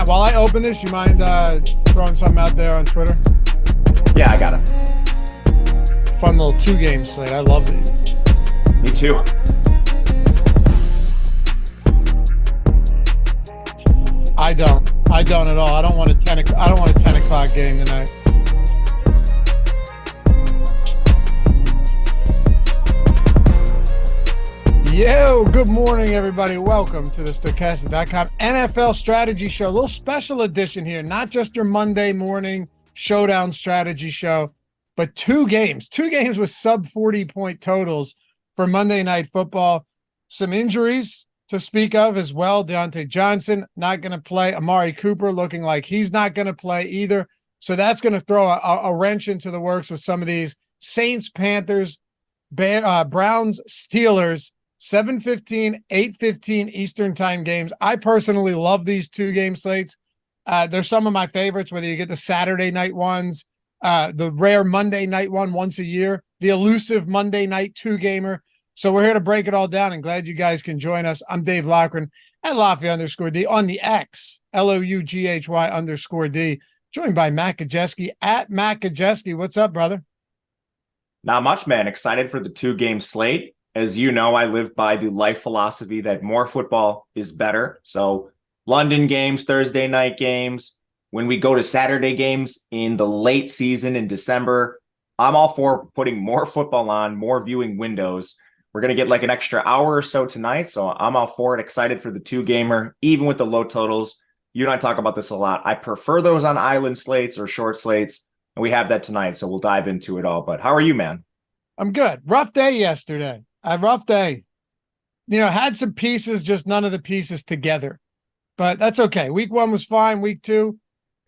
Matt, while I open this, you mind throwing something out there on Twitter? Yeah, I got it. Fun little 2-game slate. I love these. Me too. I don't at all. I don't want a 10 o'clock game tonight. Yo, good morning, everybody. Welcome to the Stokastic.com NFL Strategy Show. A little special edition here. Not just your Monday morning showdown strategy show, but 2 games. 2 games with sub 40-point totals for Monday Night Football. Some injuries to speak of as well. Deontay Johnson not going to play. Amari Cooper looking like he's not going to play either. So that's going to throw a wrench into the works with some of these Saints-Panthers, Browns, Steelers, 7:15, 8:15 Eastern time games. I personally love these 2-game slates. They're some of my favorites, whether you get the Saturday night ones, the rare Monday night one once a year, the elusive Monday night 2-gamer. So we're here to break it all down, and glad you guys can join us. I'm Dave Loughran at Lafayette_D on the X, LOUGHY_D, joined by Matt Gajewski at Matt Gajewski. What's up, brother? Not much, man. Excited for the 2-game slate. As you know, I live by the life philosophy that more football is better. So London games, Thursday night games, when we go to Saturday games in the late season in December, I'm all for putting more football on, more viewing windows. We're going to get like an extra hour or so tonight, so I'm all for it. Excited for the 2-gamer, even with the low totals. You and I talk about this a lot. I prefer those on island slates or short slates, and we have that tonight, so we'll dive into it all. But how are you, man? I'm good. Rough day yesterday. A rough day. You know, had some pieces, just none of the pieces together. But that's okay. Week 1 was fine. Week 2,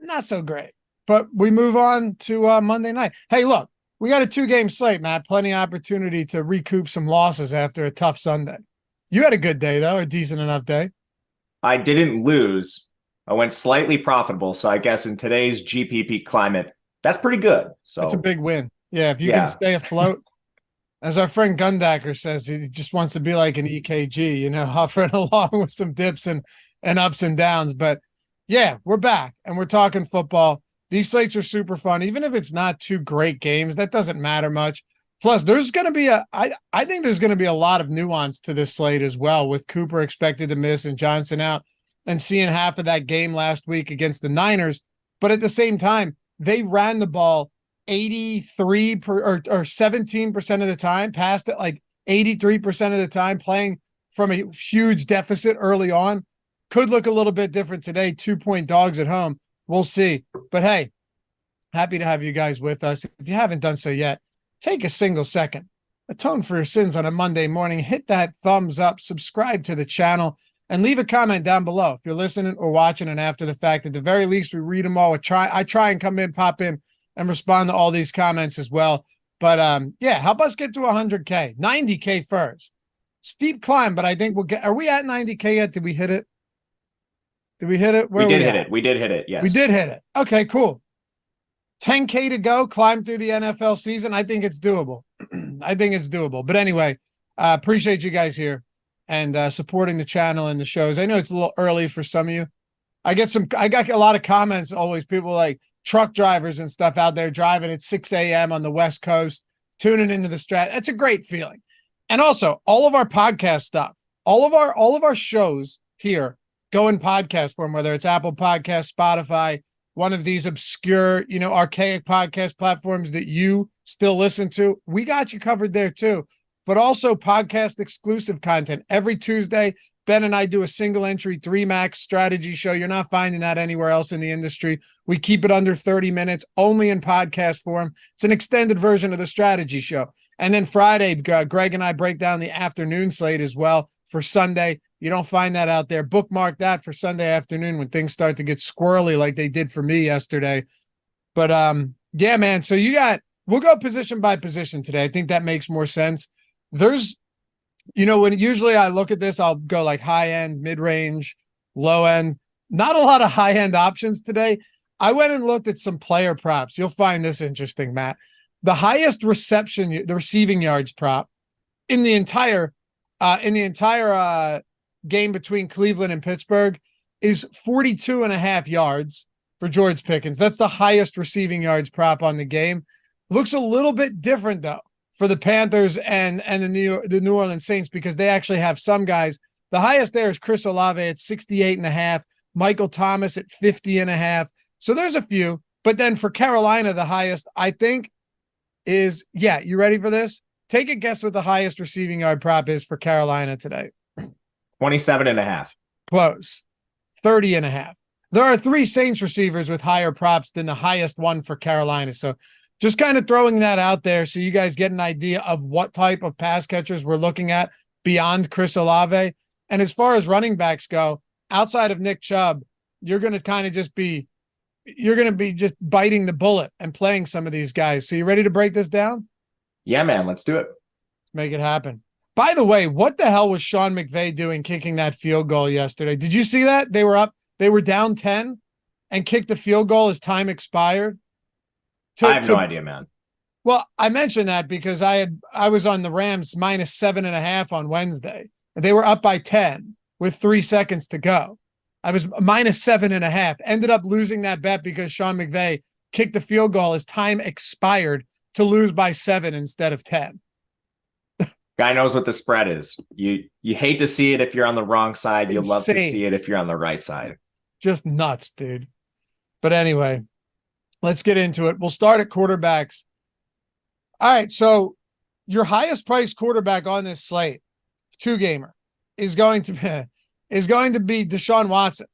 not so great. But we move on to Monday night. Hey, look, we got a 2-game slate, Matt. Plenty of opportunity to recoup some losses after a tough Sunday. You had a good day, though, a decent enough day. I didn't lose. I went slightly profitable. So I guess in today's GPP climate, that's pretty good. So that's a big win. Yeah, if you can stay afloat. As our friend Gundacker says, he just wants to be like an EKG, you know, hovering along with some dips and ups and downs. But yeah, we're back and we're talking football. These slates are super fun. Even if it's not 2 great games, that doesn't matter much. Plus, there's going to be I think there's going to be a lot of nuance to this slate as well, with Cooper expected to miss and Johnson out, and seeing half of that game last week against the Niners. But at the same time, they ran the ball 83 or 17% of the time, passed it like 83% of the time, playing from a huge deficit early on. Could look a little bit different today. 2-point dogs at home. We'll see. But hey, happy to have you guys with us. If you haven't done so yet, take a single second, atone for your sins on a Monday morning, hit that thumbs up, subscribe to the channel, and leave a comment down below. If you're listening or watching and after the fact, at the very least, we read them all. I try and come in, pop in, and respond to all these comments as well. But yeah, help us get to 100K, 90K first. Steep climb, but I think we'll get. Are we at 90K yet? Did we hit it? Did we hit it? We did hit it. We did hit it. Yes, we did hit it. Okay, cool. 10K to go. Climb through the NFL season. I think it's doable. I think it's doable. But anyway, appreciate you guys here and supporting the channel and the shows. I know it's a little early for some of you. I got a lot of comments always. People like truck drivers and stuff out there driving at 6 a.m. on the West Coast, tuning into the strat. That's a great feeling. And also all of our podcast stuff, all of our shows here go in podcast form, whether it's Apple Podcasts, Spotify, one of these obscure, you know, archaic podcast platforms that you still listen to. We got you covered there too. But also podcast exclusive content. Every Tuesday, Ben and I do a single entry 3-max strategy show. You're not finding that anywhere else in the industry. We keep it under 30 minutes, only in podcast form. It's an extended version of the strategy show. And then Friday, Greg and I break down the afternoon slate as well for Sunday. You don't find that out there. Bookmark that for Sunday afternoon when things start to get squirrely like they did for me yesterday. But yeah, man. So we'll go position by position today. I think that makes more sense. There's, you know, when usually I look at this, I'll go like high end, mid range, low end. Not a lot of high end options today. I went and looked at some player props. You'll find this interesting, Matt. The highest the receiving yards prop in the entire game between Cleveland and Pittsburgh is 42.5 yards for George Pickens. That's the highest receiving yards prop on the game. Looks a little bit different though for the Panthers and the New Orleans Saints, because they actually have some guys. The highest there is Chris Olave at 68.5, Michael Thomas at 50.5. So there's a few, but then for Carolina, the highest I think is, yeah, you ready for this? Take a guess what the highest receiving yard prop is for Carolina today. 27.5. Close. 30.5. There are 3 Saints receivers with higher props than the highest one for Carolina. So just kind of throwing that out there so you guys get an idea of what type of pass catchers we're looking at beyond Chris Olave. And as far as running backs go, outside of Nick Chubb, you're going to kind of just be biting the bullet and playing some of these guys. So you ready to break this down? Yeah, man, let's do it. Make it happen. By the way, what the hell was Sean McVay doing kicking that field goal yesterday? Did you see that? They were down 10 and kicked the field goal as time expired. I have no idea, man. Well, I mentioned that because I was on the Rams -7.5 on Wednesday. They were up by 10 with 3 seconds to go. I was -7.5. Ended up losing that bet because Sean McVay kicked the field goal as time expired to lose by 7 instead of 10. Guy knows what the spread is. You hate to see it if you're on the wrong side. You love to Insane. see it if you're on the right side. Just nuts, dude. But anyway, let's get into it. We'll start at quarterbacks. All right, so your highest priced quarterback on this slate, 2-gamer, is going to be Deshaun Watson.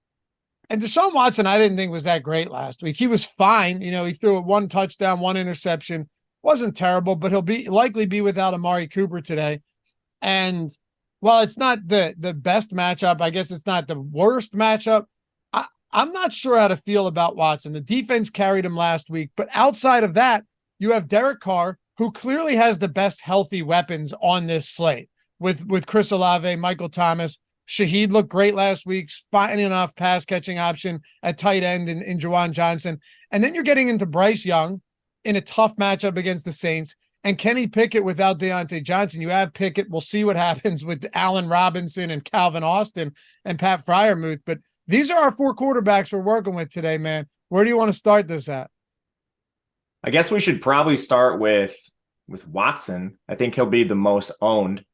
And Deshaun Watson, I didn't think was that great last week. He was fine. You know, he threw 1 touchdown, 1 interception. Wasn't terrible, but he'll likely be without Amari Cooper today. And while it's not the best matchup, I guess it's not the worst matchup. I'm not sure how to feel about Watson. The defense carried him last week, but outside of that, you have Derek Carr, who clearly has the best healthy weapons on this slate with Chris Olave, Michael Thomas. Shaheed looked great last week, fine enough pass catching option at tight end in Juwan Johnson. And then you're getting into Bryce Young in a tough matchup against the Saints, and Kenny Pickett without Deontay Johnson. You have Pickett. We'll see what happens with Allen Robinson and Calvin Austin and Pat Freiermuth. But these are our 4 quarterbacks we're working with today, man. Where do you want to start this at? I guess we should probably start with Watson. I think he'll be the most owned.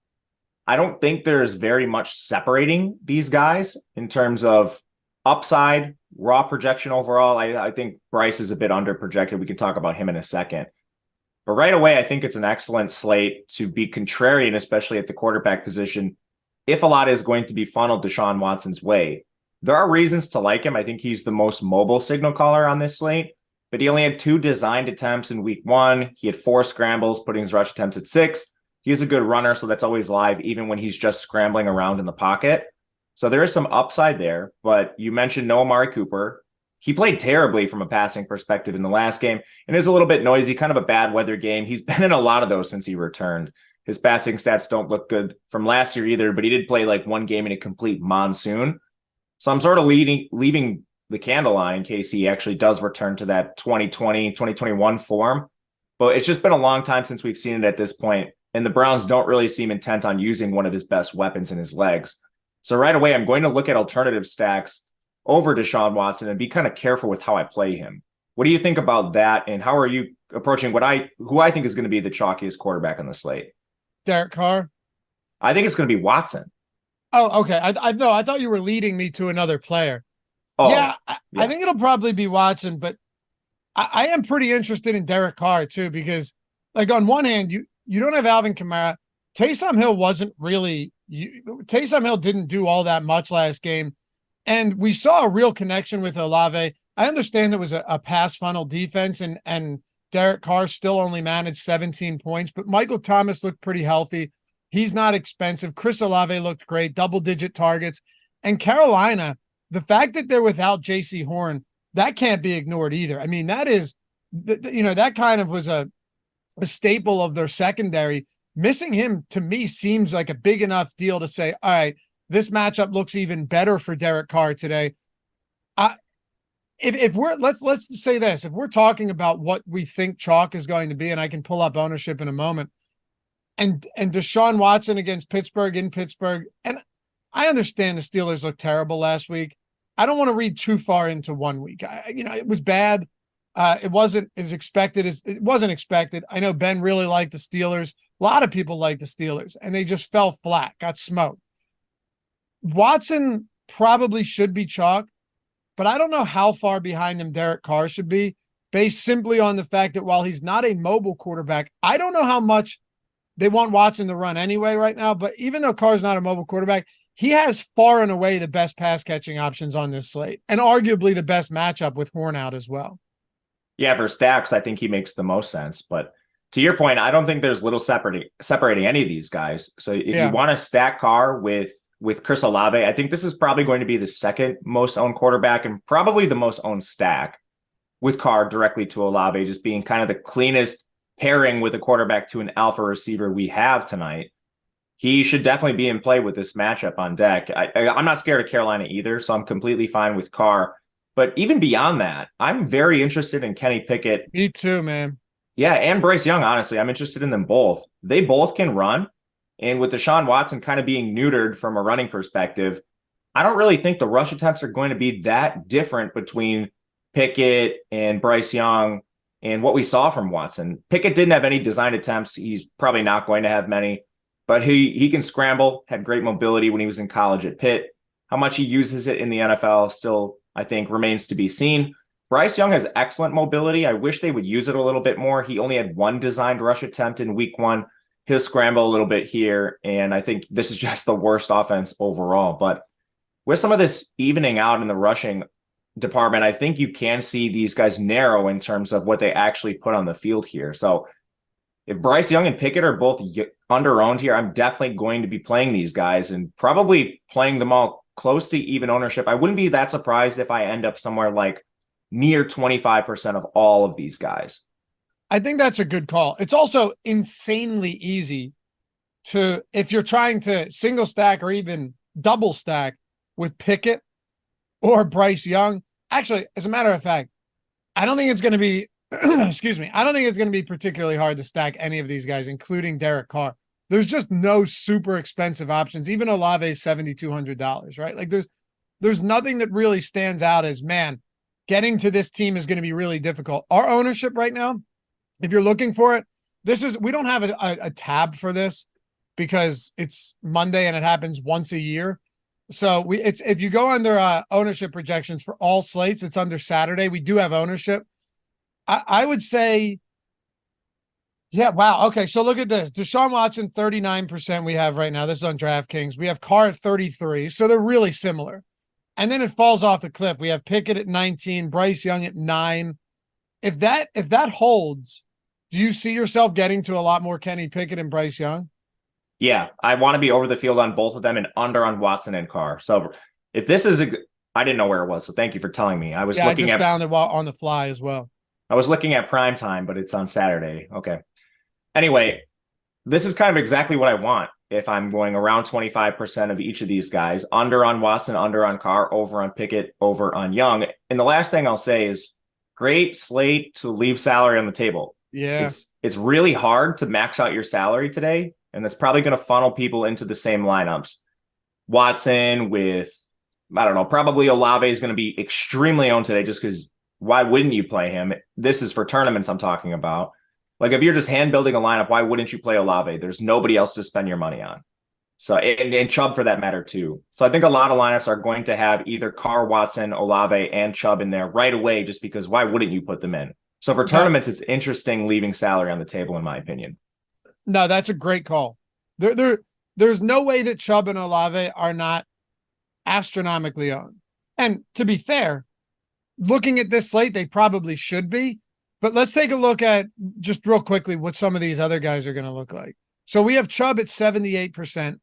I don't think there's very much separating these guys in terms of upside, raw projection overall. I think Bryce is a bit under projected. We can talk about him in a second. But right away, I think it's an excellent slate to be contrarian, especially at the quarterback position, if a lot is going to be funneled Deshaun Watson's way. There are reasons to like him. I think he's the most mobile signal caller on this slate, but he only had 2 designed attempts in week 1. He had 4 scrambles, putting his rush attempts at 6. He's a good runner, so that's always live, even when he's just scrambling around in the pocket. So there is some upside there, but you mentioned no Amari Cooper. He played terribly from a passing perspective in the last game, and is a little bit noisy, kind of a bad weather game. He's been in a lot of those since he returned. His passing stats don't look good from last year either, but he did play like 1 game in a complete monsoon. So I'm sort of leaving the candle eye in case he actually does return to that 2020, 2021 form. But it's just been a long time since we've seen it at this point, and the Browns don't really seem intent on using one of his best weapons in his legs. So right away, I'm going to look at alternative stacks over Deshaun Watson and be kind of careful with how I play him. What do you think about that? And how are you approaching who I think is going to be the chalkiest quarterback on the slate? Derek Carr? I think it's going to be Watson. Oh, okay. I thought you were leading me to another player. Oh, yeah. I think it'll probably be Watson, but I am pretty interested in Derek Carr too, because like on one hand, you don't have Alvin Kamara. Taysom Hill wasn't really Taysom Hill didn't do all that much last game. And we saw a real connection with Olave. I understand there was a pass funnel defense and Derek Carr still only managed 17 points, but Michael Thomas looked pretty healthy. He's not expensive. Chris Olave looked great, double-digit targets. And Carolina, the fact that they're without J.C. Horn, that can't be ignored either. I mean, that is, that kind of was a staple of their secondary. Missing him, to me, seems like a big enough deal to say, all right, this matchup looks even better for Derek Carr today. If we're let's say this, if we're talking about what we think chalk is going to be, and I can pull up ownership in a moment, and Deshaun Watson against Pittsburgh in Pittsburgh, and I understand the Steelers looked terrible last week, I don't want to read too far into 1 week. It was bad. It wasn't as expected as it wasn't expected. I know Ben really liked the Steelers. A lot of people like the Steelers, and they just fell flat, got smoked. Watson probably should be chalk, but I don't know how far behind him Derek Carr should be, based simply on the fact that while he's not a mobile quarterback, I don't know how much they want Watson to run anyway right now. But even though Carr's not a mobile quarterback, he has far and away the best pass catching options on this slate, and arguably the best matchup with Horn out as well. Yeah, for stacks, I think he makes the most sense. But to your point, I don't think there's little separating any of these guys. So if you want to stack Carr with Chris Olave, I think this is probably going to be the second most owned quarterback and probably the most owned stack, with Carr directly to Olave just being kind of the cleanest pairing with a quarterback to an alpha receiver we have tonight. He should definitely be in play with this matchup on deck. I'm not scared of Carolina either, so I'm completely fine with Carr. But even beyond that, I'm very interested in Kenny Pickett. Me too, man. Yeah, and Bryce Young, honestly. I'm interested in them both. They both can run. And with Deshaun Watson kind of being neutered from a running perspective, I don't really think the rush attempts are going to be that different between Pickett and Bryce Young and what we saw from Watson. Pickett didn't have any designed attempts. He's probably not going to have many, but he can scramble, had great mobility when he was in college at Pitt. How much he uses it in the NFL still, I think, remains to be seen. Bryce Young has excellent mobility. I wish they would use it a little bit more. He only had one designed rush attempt in week one. He'll scramble a little bit here, and I think this is just the worst offense overall. But with some of this evening out in the rushing department, I think you can see these guys narrow in terms of what they actually put on the field here. So if Bryce Young and Pickett are both under-owned here, I'm definitely going to be playing these guys and probably playing them all close to even ownership. I wouldn't be that surprised if I end up somewhere like near 25% of all of these guys. I think that's a good call. It's also insanely easy to, if you're trying to single stack or even double stack with Pickett or Bryce Young. Actually, as a matter of fact, I don't think it's going to be, excuse me, I don't think it's going to be particularly hard to stack any of these guys, including Derek Carr. There's just no super expensive options. Even Olave is $7,200, right? Like there's nothing that really stands out as, man, getting to this team is going to be really difficult. Our ownership right now, if you're looking for it, we don't have a tab for this because it's Monday and it happens once a year. So if you go under ownership projections for all slates, it's under Saturday. We do have ownership. I would say, yeah, wow. Okay, so look at this. Deshaun Watson, 39% we have right now. This is on DraftKings. We have Carr at 33, so they're really similar. And then it falls off a cliff. We have Pickett at 19, Bryce Young at 9. If that holds, do you see yourself getting to a lot more Kenny Pickett and Bryce Young? Yeah, I want to be over the field on both of them and under on Watson and Carr. So if this is I didn't know where it was, so thank you for telling me. I just found it on the fly as well. I was looking at prime time, but it's on Saturday. Okay. Anyway, this is kind of exactly what I want if I'm going around 25% of each of these guys. Under on Watson, under on Carr, over on Pickett, over on Young. And the last thing I'll say is great slate to leave salary on the table. Yeah. It's really hard to max out your salary today, and that's probably going to funnel people into the same lineups. Watson with, I don't know, probably Olave is going to be extremely owned today just because why wouldn't you play him? This is for tournaments I'm talking about. Like if you're just hand building a lineup, why wouldn't you play Olave? There's nobody else to spend your money on. So, and Chubb for that matter too. So I think a lot of lineups are going to have either Carr, Watson, Olave, and Chubb in there right away, just because why wouldn't you put them in? So for tournaments, it's interesting leaving salary on the table, in my opinion. No, that's a great call. There's no way that Chubb and Olave are not astronomically owned. And to be fair, looking at this slate, they probably should be. But let's take a look at, just real quickly, what some of these other guys are going to look like. So we have Chubb at 78%.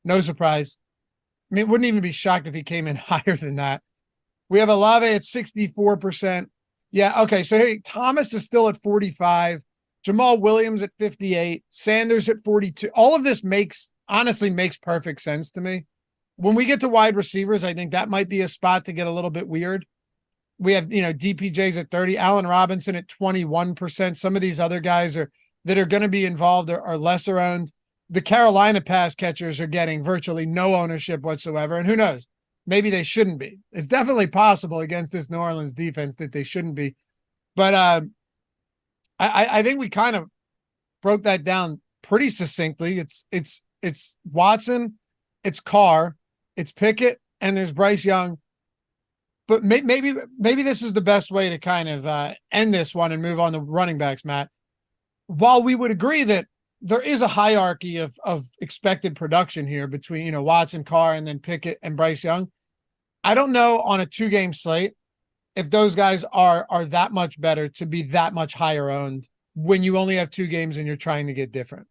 No surprise. I mean, wouldn't even be shocked if he came in higher than that. We have Olave at 64%. Yeah, okay. So hey, Thomas is still at 45. Jamal Williams at 58. Sanders at 42. All of this honestly makes perfect sense to me. When we get to wide receivers, I think that might be a spot to get a little bit weird. We have, DPJs at 30, Allen Robinson at 21%. Some of these other guys that are going to be involved are lesser owned. The Carolina pass catchers are getting virtually no ownership whatsoever. And who knows? maybe they shouldn't be. It's definitely possible against this New Orleans defense that they shouldn't be. But I think we kind of broke that down pretty succinctly. It's Watson, it's Carr, it's Pickett, and there's Bryce Young. But maybe this is the best way to kind of end this one and move on to running backs, Matt. While we would agree that there is a hierarchy of expected production here between, Watson, Carr, and then Pickett and Bryce Young, I don't know on a 2-game slate if those guys are that much better to be that much higher owned when you only have 2 games and you're trying to get different.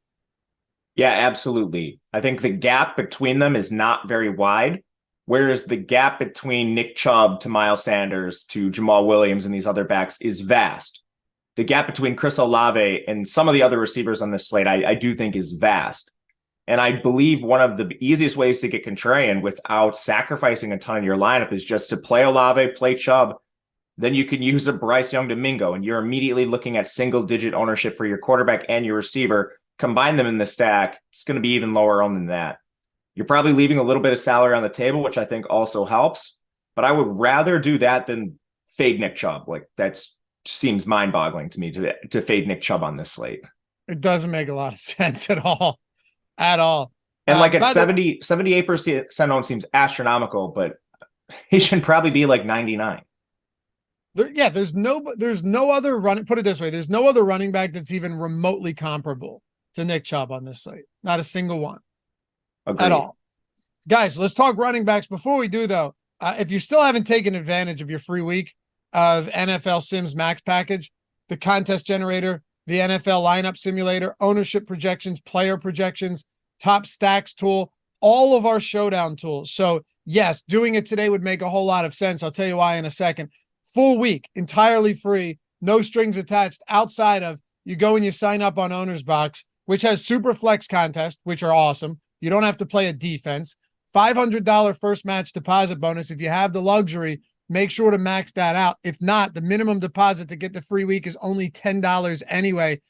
Yeah, absolutely. I think the gap between them is not very wide, whereas the gap between Nick Chubb to Miles Sanders to Jamal Williams and these other backs is vast. The gap between Chris Olave and some of the other receivers on this slate, I do think is vast. And I believe one of the easiest ways to get contrarian without sacrificing a ton in your lineup is just to play Olave, play Chubb. Then you can use a Bryce Young to Mingo, and you're immediately looking at single-digit ownership for your quarterback and your receiver. Combine them in the stack, it's going to be even lower owned than that. You're probably leaving a little bit of salary on the table, which I think also helps. But I would rather do that than fade Nick Chubb. Like, that seems mind-boggling to me to fade Nick Chubb on this slate. It doesn't make a lot of sense at all. At all. And at 78% owned seems astronomical, but he should probably be like 99. There's no other put it this way, there's no other running back that's even remotely comparable to Nick Chubb on this slate. Not a single one. Agreed. At all. Guys, let's talk running backs. Before we do, though, if you still haven't taken advantage of your free week of NFL Sims Max package, the contest generator, the NFL lineup simulator, ownership projections, player projections, top stacks tool, all of our showdown tools. So yes, doing it today would make a whole lot of sense. I'll tell you why in a second. Full week, entirely free, no strings attached outside of you go and you sign up on Owner's Box, which has super flex contests, which are awesome. You don't have to play a defense. $500 first match deposit bonus. If you have the luxury, make sure to max that out. If not, the minimum deposit to get the free week is only $10 anyway.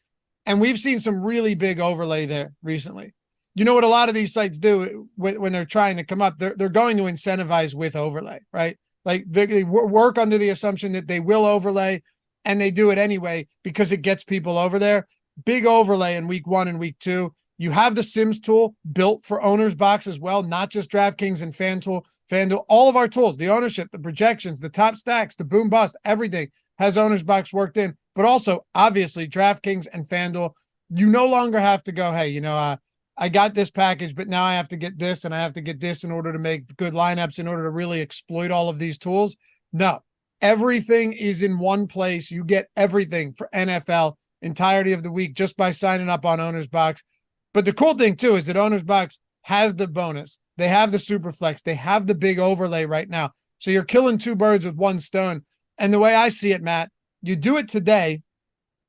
And we've seen some really big overlay there recently. You know what a lot of these sites do when they're trying to come up? They're going to incentivize with overlay, right? Like they work under the assumption that they will overlay, and they do it anyway because it gets people over there. Big overlay in week 1 and week 2. You have the Sims tool built for Owner's Box as well, not just DraftKings and FanDuel. All of our tools, the ownership, the projections, the top stacks, the boom bust, everything has Owner's Box worked in. But also, obviously, DraftKings and FanDuel, you no longer have to go, hey, I got this package, but now I have to get this and I have to get this in order to make good lineups, in order to really exploit all of these tools. No, everything is in one place. You get everything for NFL entirety of the week just by signing up on Owner's Box. But the cool thing too is that Owner's Box has the bonus. They have the super flex. They have the big overlay right now. So you're killing 2 birds with 1 stone. And the way I see it, Matt, you do it today.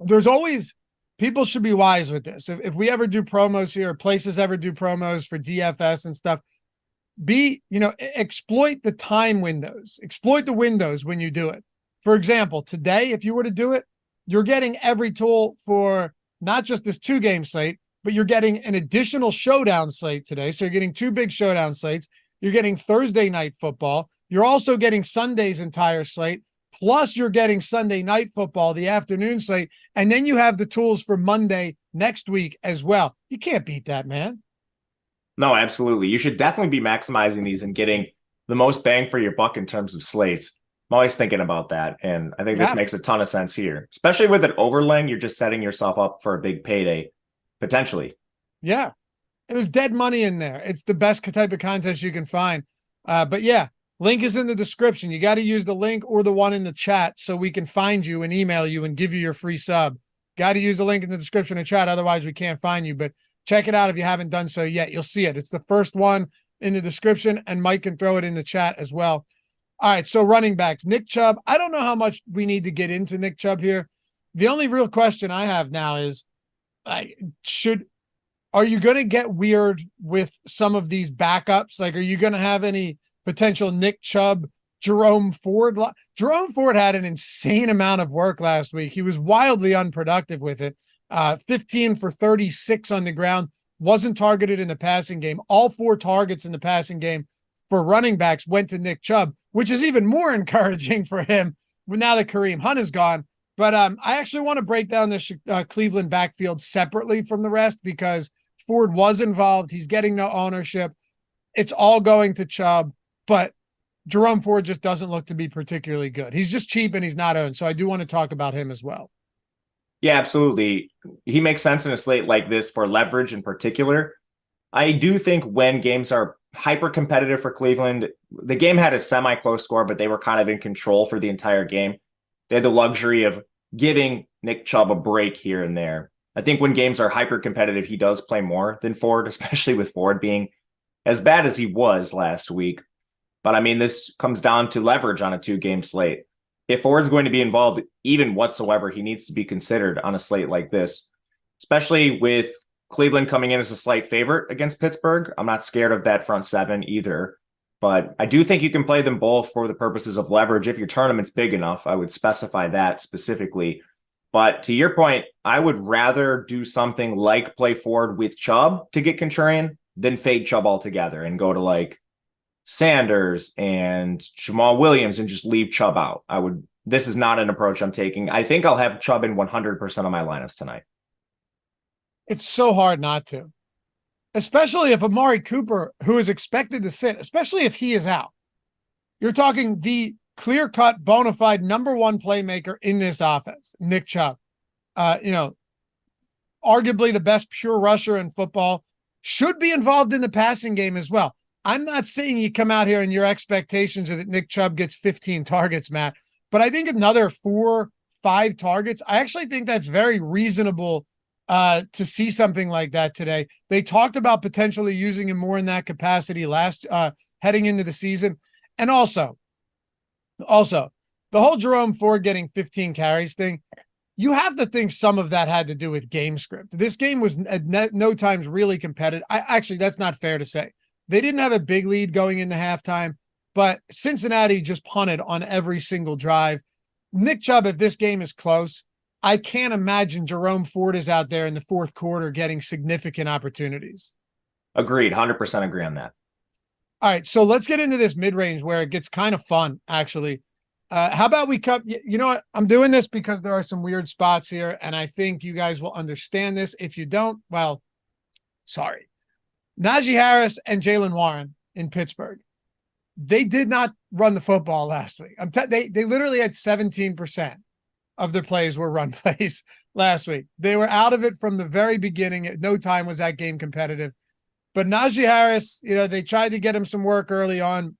There's always, people should be wise with this. If we ever do promos here, or places ever do promos for DFS and stuff, exploit the time windows, exploit the windows when you do it. For example, today, if you were to do it, you're getting every tool for not just this 2-game slate, but you're getting an additional showdown slate today. So you're getting 2 big showdown slates. You're getting Thursday night football. You're also getting Sunday's entire slate. Plus you're getting Sunday night football, the afternoon slate. And then you have the tools for Monday next week as well. You can't beat that, man. No, absolutely. You should definitely be maximizing these and getting the most bang for your buck in terms of slates. I'm always thinking about that. And I think this makes a ton of sense here, especially with an overlaying. You're just setting yourself up for a big payday, potentially. Yeah. There's dead money in there. It's the best type of contest you can find. But yeah, link is in the description. You got to use the link or the one in the chat so we can find you and email you and give you your free sub. Got to use the link in the description and chat. Otherwise, we can't find you. But check it out if you haven't done so yet. You'll see it. It's the first one in the description, and Mike can throw it in the chat as well. All right, so running backs. Nick Chubb. I don't know how much we need to get into Nick Chubb here. The only real question I have now is, are you going to get weird with some of these backups? Like, are you going to have any potential Nick Chubb, Jerome Ford? Jerome Ford had an insane amount of work last week. He was wildly unproductive with it. 15 for 36 on the ground, wasn't targeted in the passing game. All 4 targets in the passing game, for running backs went to Nick Chubb, which is even more encouraging for him now that Kareem Hunt is gone. But I actually want to break down the Cleveland backfield separately from the rest because Ford was involved. He's getting no ownership. It's all going to Chubb, but Jerome Ford just doesn't look to be particularly good. He's just cheap and he's not owned. So I do want to talk about him as well. Yeah, absolutely. He makes sense in a slate like this for leverage in particular. I do think when games are hyper competitive for Cleveland, the game had a semi-close score, but they were kind of in control for the entire game. They had the luxury of giving Nick Chubb a break here and there. I think when games are hyper competitive, he does play more than Ford, especially with Ford being as bad as he was last week. But I mean, this comes down to leverage on a 2-game slate. If Ford's going to be involved even whatsoever, he needs to be considered on a slate like this, especially with Cleveland coming in as a slight favorite against Pittsburgh. I'm not scared of that front seven either, but I do think you can play them both for the purposes of leverage. If your tournament's big enough, I would specify that specifically. But to your point, I would rather do something like play Ford with Chubb to get contrarian than fade Chubb altogether and go to like Sanders and Jamal Williams and just leave Chubb out. This is not an approach I'm taking. I think I'll have Chubb in 100% of my lineups tonight. It's so hard not to, especially if Amari Cooper, who is expected to sit, especially if he is out. You're talking the clear-cut, bona fide number one playmaker in this offense, Nick Chubb. Arguably the best pure rusher in football, should be involved in the passing game as well. I'm not saying you come out here and your expectations are that Nick Chubb gets 15 targets, Matt, but I think another 4-5 targets, I actually think that's very reasonable to see something like that today. They talked about potentially using him more in that capacity heading into the season. And also, the whole Jerome Ford getting 15 carries thing, you have to think some of that had to do with game script. This game was at no times really competitive. Actually, that's not fair to say. They didn't have a big lead going into halftime, but Cincinnati just punted on every single drive. Nick Chubb, if this game is close, I can't imagine Jerome Ford is out there in the fourth quarter getting significant opportunities. Agreed. 100% agree on that. All right, so let's get into this mid-range where it gets kind of fun, actually. How about we cut? You know what? I'm doing this because there are some weird spots here, and I think you guys will understand this. If you don't, well, sorry. Najee Harris and Jaylen Warren in Pittsburgh. They did not run the football last week. They literally had 17% of their plays were run plays last week. They were out of it from the very beginning. At no time was that game competitive. But Najee Harris, they tried to get him some work early on.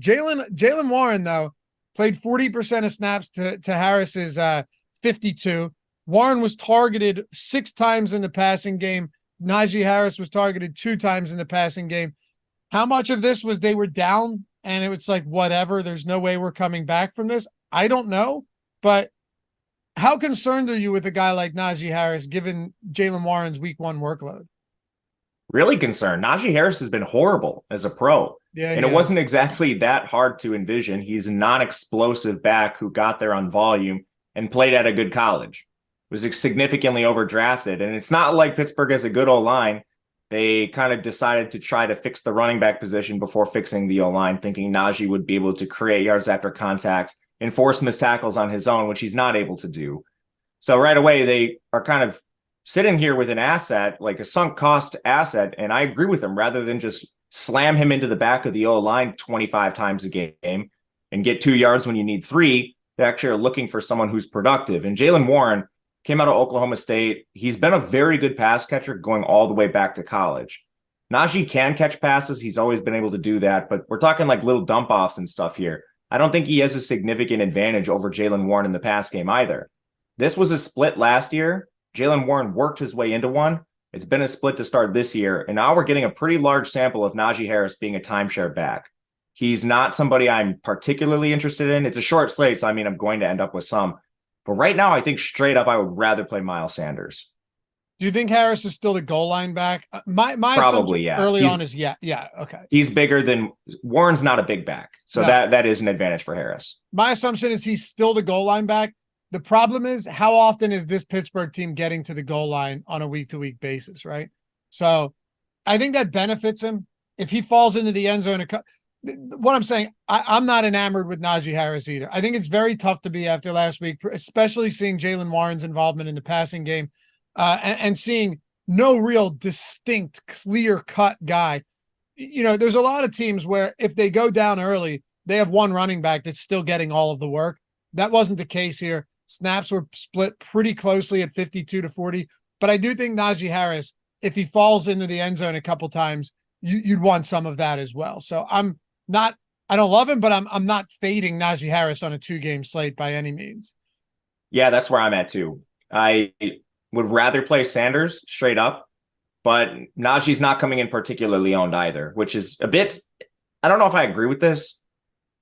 Jaylen Warren, though, played 40% of snaps to Harris's 52. Warren was targeted 6 times in the passing game. Najee Harris was targeted 2 times in the passing game. How much of this was they were down and it was like, whatever, there's no way we're coming back from this? I don't know. But how concerned are you with a guy like Najee Harris given Jaylen Warren's week 1 workload? Really concerned. Najee Harris has been horrible as a pro. Yeah, and it wasn't exactly that hard to envision. He's a non-explosive back who got there on volume and played at a good college. Was significantly overdrafted. And it's not like Pittsburgh has a good O-line. They kind of decided to try to fix the running back position before fixing the O-line, thinking Najee would be able to create yards after contact and force missed tackles on his own, which he's not able to do. So right away, they are kind of sitting here with an asset, like a sunk cost asset. And I agree with them, rather than just slam him into the back of the O-line 25 times a game and get 2 yards when you need 3. They actually are looking for someone who's productive. And Jaylen Warren came out of Oklahoma State. He's been a very good pass catcher going all the way back to college. Najee can catch passes. He's always been able to do that, but we're talking like little dump offs and stuff here. I don't think he has a significant advantage over Jaylen Warren in the pass game either. This was a split last year. Jaylen Warren worked his way into one. It's been a split to start this year, and now we're getting a pretty large sample of Najee Harris being a timeshare back. He's not somebody I'm particularly interested in. It's a short slate, so I mean, I'm going to end up with some. But right now, I think straight up, I would rather play Miles Sanders. Do you think Harris is still the goal line back? My Probably, yeah. Early on is yeah, okay. He's bigger than Warren's not a big back, so no. that is an advantage for Harris. My assumption is he's still the goal line back. The problem is, how often is this Pittsburgh team getting to the goal line on a week-to-week basis, right? So I think that benefits him. If he falls into the end zone, what I'm saying, I'm not enamored with Najee Harris either. I think it's very tough to be after last week, especially seeing Jaylen Warren's involvement in the passing game, and seeing no real distinct, clear-cut guy. You know, there's a lot of teams where if they go down early, they have one running back that's still getting all of the work. That wasn't the case here. Snaps were split pretty closely at 52-40. But I do think Najee Harris, if he falls into the end zone a couple times, you'd want some of that as well. So I don't love him, but I'm not fading Najee Harris on a 2-game slate by any means. Yeah, that's where I'm at too. I would rather play Sanders straight up, but Najee's not coming in particularly owned either, which is a bit, I don't know if I agree with this.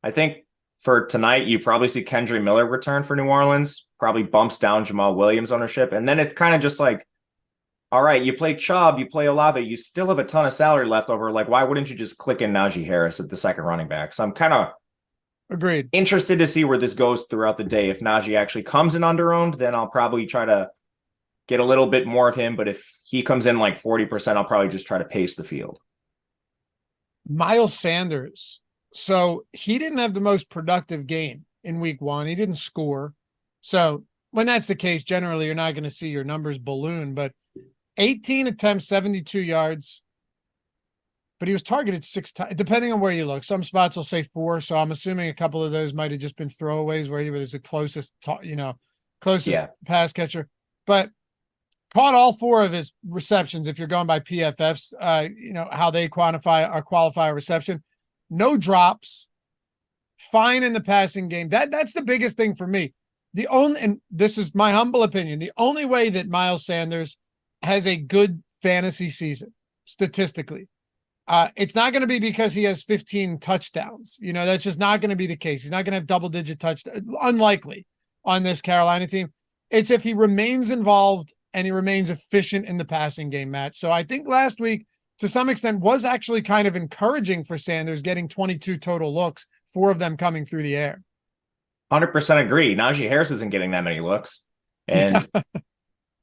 I think for tonight, you probably see Kendre Miller return for New Orleans, probably bumps down Jamal Williams ownership. And then it's kind of just like, all right, you play Chubb, you play Olave, you still have a ton of salary left over. Like, why wouldn't you just click in Najee Harris at the second running back? So I'm kind of agreed, interested to see where this goes throughout the day. If Najee actually comes in under-owned, then I'll probably try to get a little bit more of him. But if he comes in like 40%, I'll probably just try to pace the field. Miles Sanders. So he didn't have the most productive game in week 1. He didn't score. So when that's the case, generally you're not going to see your numbers balloon, but 18 attempts, 72 yards, but he was targeted 6 times, depending on where you look. Some spots will say 4. So I'm assuming a couple of those might've just been throwaways where he was the closest, pass catcher, but caught all 4 of his receptions. If you're going by PFFs, how they qualify a reception. No drops, fine in the passing game. That's the biggest thing for me. And this is my humble opinion, the only way that Miles Sanders has a good fantasy season, statistically, it's not going to be because he has 15 touchdowns. That's just not going to be the case. He's not going to have double-digit touchdowns, unlikely, on this Carolina team. It's if he remains involved and he remains efficient in the passing game, Matt. So I think last week, to some extent, was actually kind of encouraging for Sanders, getting 22 total looks, 4 of them coming through the air. 100% agree. Najee Harris isn't getting that many looks. And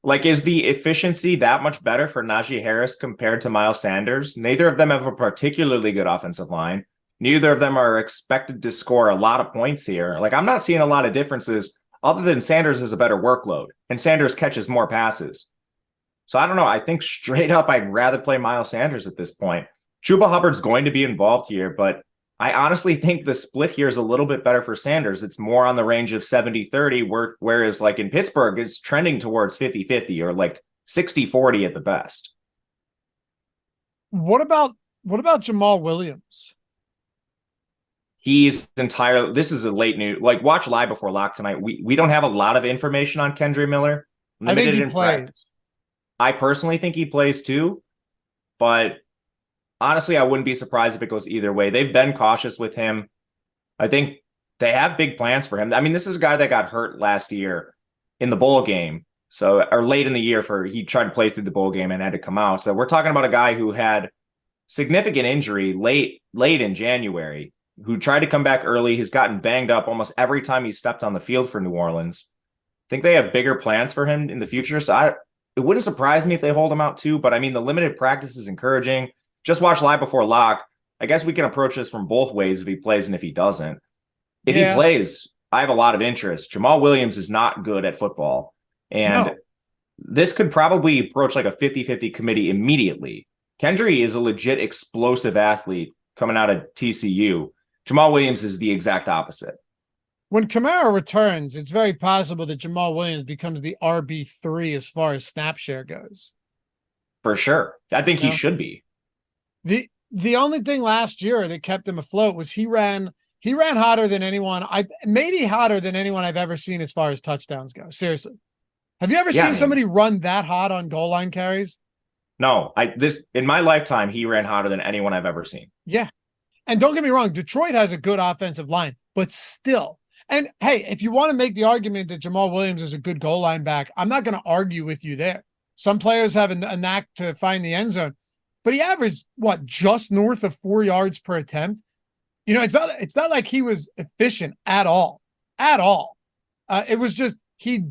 is the efficiency that much better for Najee Harris compared to Miles Sanders? Neither of them have a particularly good offensive line. Neither of them are expected to score a lot of points here. I'm not seeing a lot of differences other than Sanders has a better workload and Sanders catches more passes. So I don't know. I think straight up, I'd rather play Miles Sanders at this point. Chuba Hubbard's going to be involved here, but I honestly think the split here is a little bit better for Sanders. It's more on the range of 70-30, whereas in Pittsburgh, it's trending towards 50-50 or 60-40 at the best. What about Jamal Williams? This is a late news. Watch Live Before Lock tonight. We don't have a lot of information on Kendre Miller. I think he plays. I personally think he plays too, but honestly, I wouldn't be surprised if it goes either way. They've been cautious with him. I think they have big plans for him. I mean, this is a guy that got hurt last year in the bowl game. Or late in the year he tried to play through the bowl game and had to come out. So we're talking about a guy who had significant injury late in January, who tried to come back early. He's gotten banged up almost every time he stepped on the field for New Orleans. I think they have bigger plans for him in the future. So it wouldn't surprise me if they hold him out too, but I mean, the limited practice is encouraging. Just watch Live Before Lock. I guess we can approach this from both ways if he plays and if he doesn't. If he plays, I have a lot of interest. Jamal Williams is not good at football. And this could probably approach a 50-50 committee immediately. Kendre is a legit explosive athlete coming out of TCU. Jamal Williams is the exact opposite. When Kamara returns, it's very possible that Jamal Williams becomes the RB3 as far as snap share goes. For sure. I think he should be. The only thing last year that kept him afloat was he ran hotter than anyone. Maybe hotter than anyone I've ever seen as far as touchdowns go. Seriously. Have you ever seen somebody run that hot on goal line carries? No, in my lifetime, he ran hotter than anyone I've ever seen. Yeah. And don't get me wrong, Detroit has a good offensive line, but still. And hey, if you want to make the argument that Jamal Williams is a good goal line back, I'm not going to argue with you there. Some players have a knack to find the end zone, but he averaged just north of 4 yards per attempt. It's not like he was efficient at all. It was just, he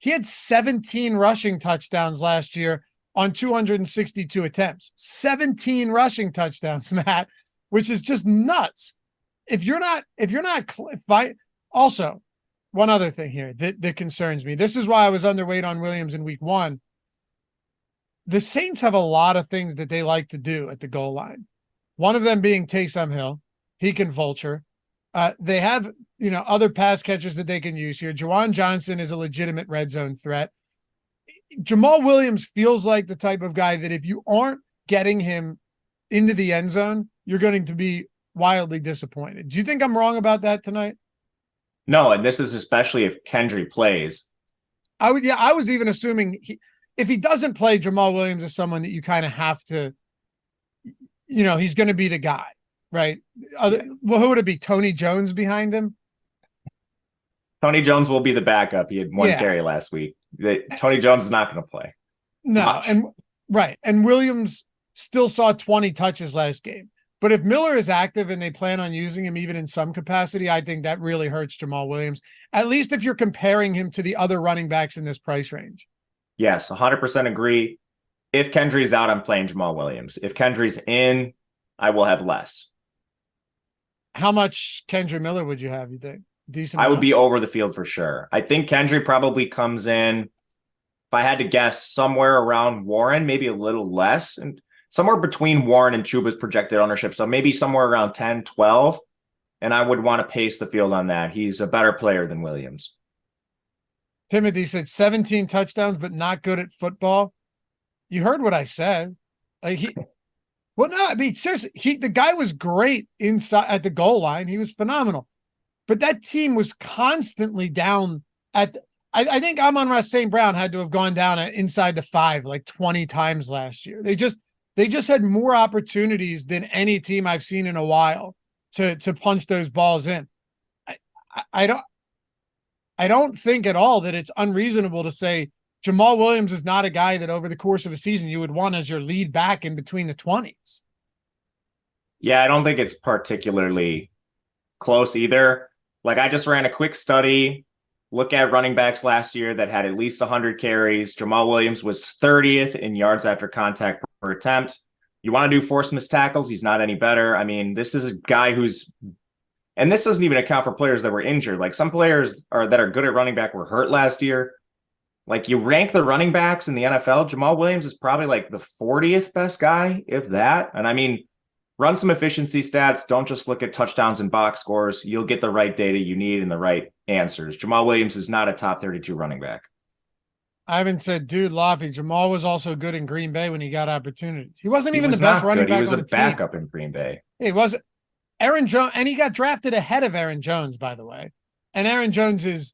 had 17 rushing touchdowns last year on 262 attempts. 17 rushing touchdowns, Matt. which is just nuts. Also, one other thing here that concerns me. This is why I was underweight on Williams in week 1. The Saints have a lot of things that they like to do at the goal line. One of them being Taysom Hill. He can vulture. They have, other pass catchers that they can use here. Juwan Johnson is a legitimate red zone threat. Jamal Williams feels like the type of guy that if you aren't getting him into the end zone, you're going to be wildly disappointed. Do you think I'm wrong about that tonight? No, and this is especially if Kendry plays. I was even assuming if he doesn't play, Jamal Williams is someone that you kind of have to, he's going to be the guy, right? Well, who would it be? Tony Jones behind him? Tony Jones will be the backup. He had one carry last week. Tony Jones is not going to play. No, much. And Williams still saw 20 touches last game. But if Miller is active and they plan on using him even in some capacity, I think that really hurts Jamal Williams, at least if you're comparing him to the other running backs in this price range. Yes, 100% agree. If Kendry's out, I'm playing Jamal Williams. If Kendry's in, I will have less. How much Kendry Miller would you have, you think? Decent. I would be over the field for sure. I think Kendry probably comes in, if I had to guess, somewhere around Warren, maybe a little less, and somewhere between Warren and Chuba's projected ownership. So maybe somewhere around 10, 12. And I would want to pace the field on that. He's a better player than Williams. Timothy said 17 touchdowns, but not good at football. You heard what I said. Seriously, the guy was great inside at the goal line. He was phenomenal. But that team was constantly down I think Amon-Ra St. Brown had to have gone down inside the 5 like 20 times last year. They just had more opportunities than any team I've seen in a while to punch those balls in. I don't think at all that it's unreasonable to say Jamal Williams is not a guy that over the course of a season you would want as your lead back in between the 20s. Yeah, I don't think it's particularly close either. Like, I just ran a quick study, look at running backs last year that had at least 100 carries. Jamal Williams was 30th in yards after contact per attempt. You want to do forced missed tackles? He's not any better. I mean, this is a guy and this doesn't even account for players that were injured. Like, some players that are good at running back were hurt last year. Like, you rank the running backs in the NFL, Jamal Williams is probably like the 40th best guy, if that. And I mean, run some efficiency stats. Don't just look at touchdowns and box scores. You'll get the right data you need and the right answers. Jamal Williams is not a top 32 running back. Ivan said, dude, Loppy, Jamal was also good in Green Bay when he got opportunities. He wasn't even the was best not running good. back He was on a the team. backup in Green Bay. He wasn't. Aaron Jones, and he got drafted ahead of Aaron Jones, by the way. And Aaron Jones is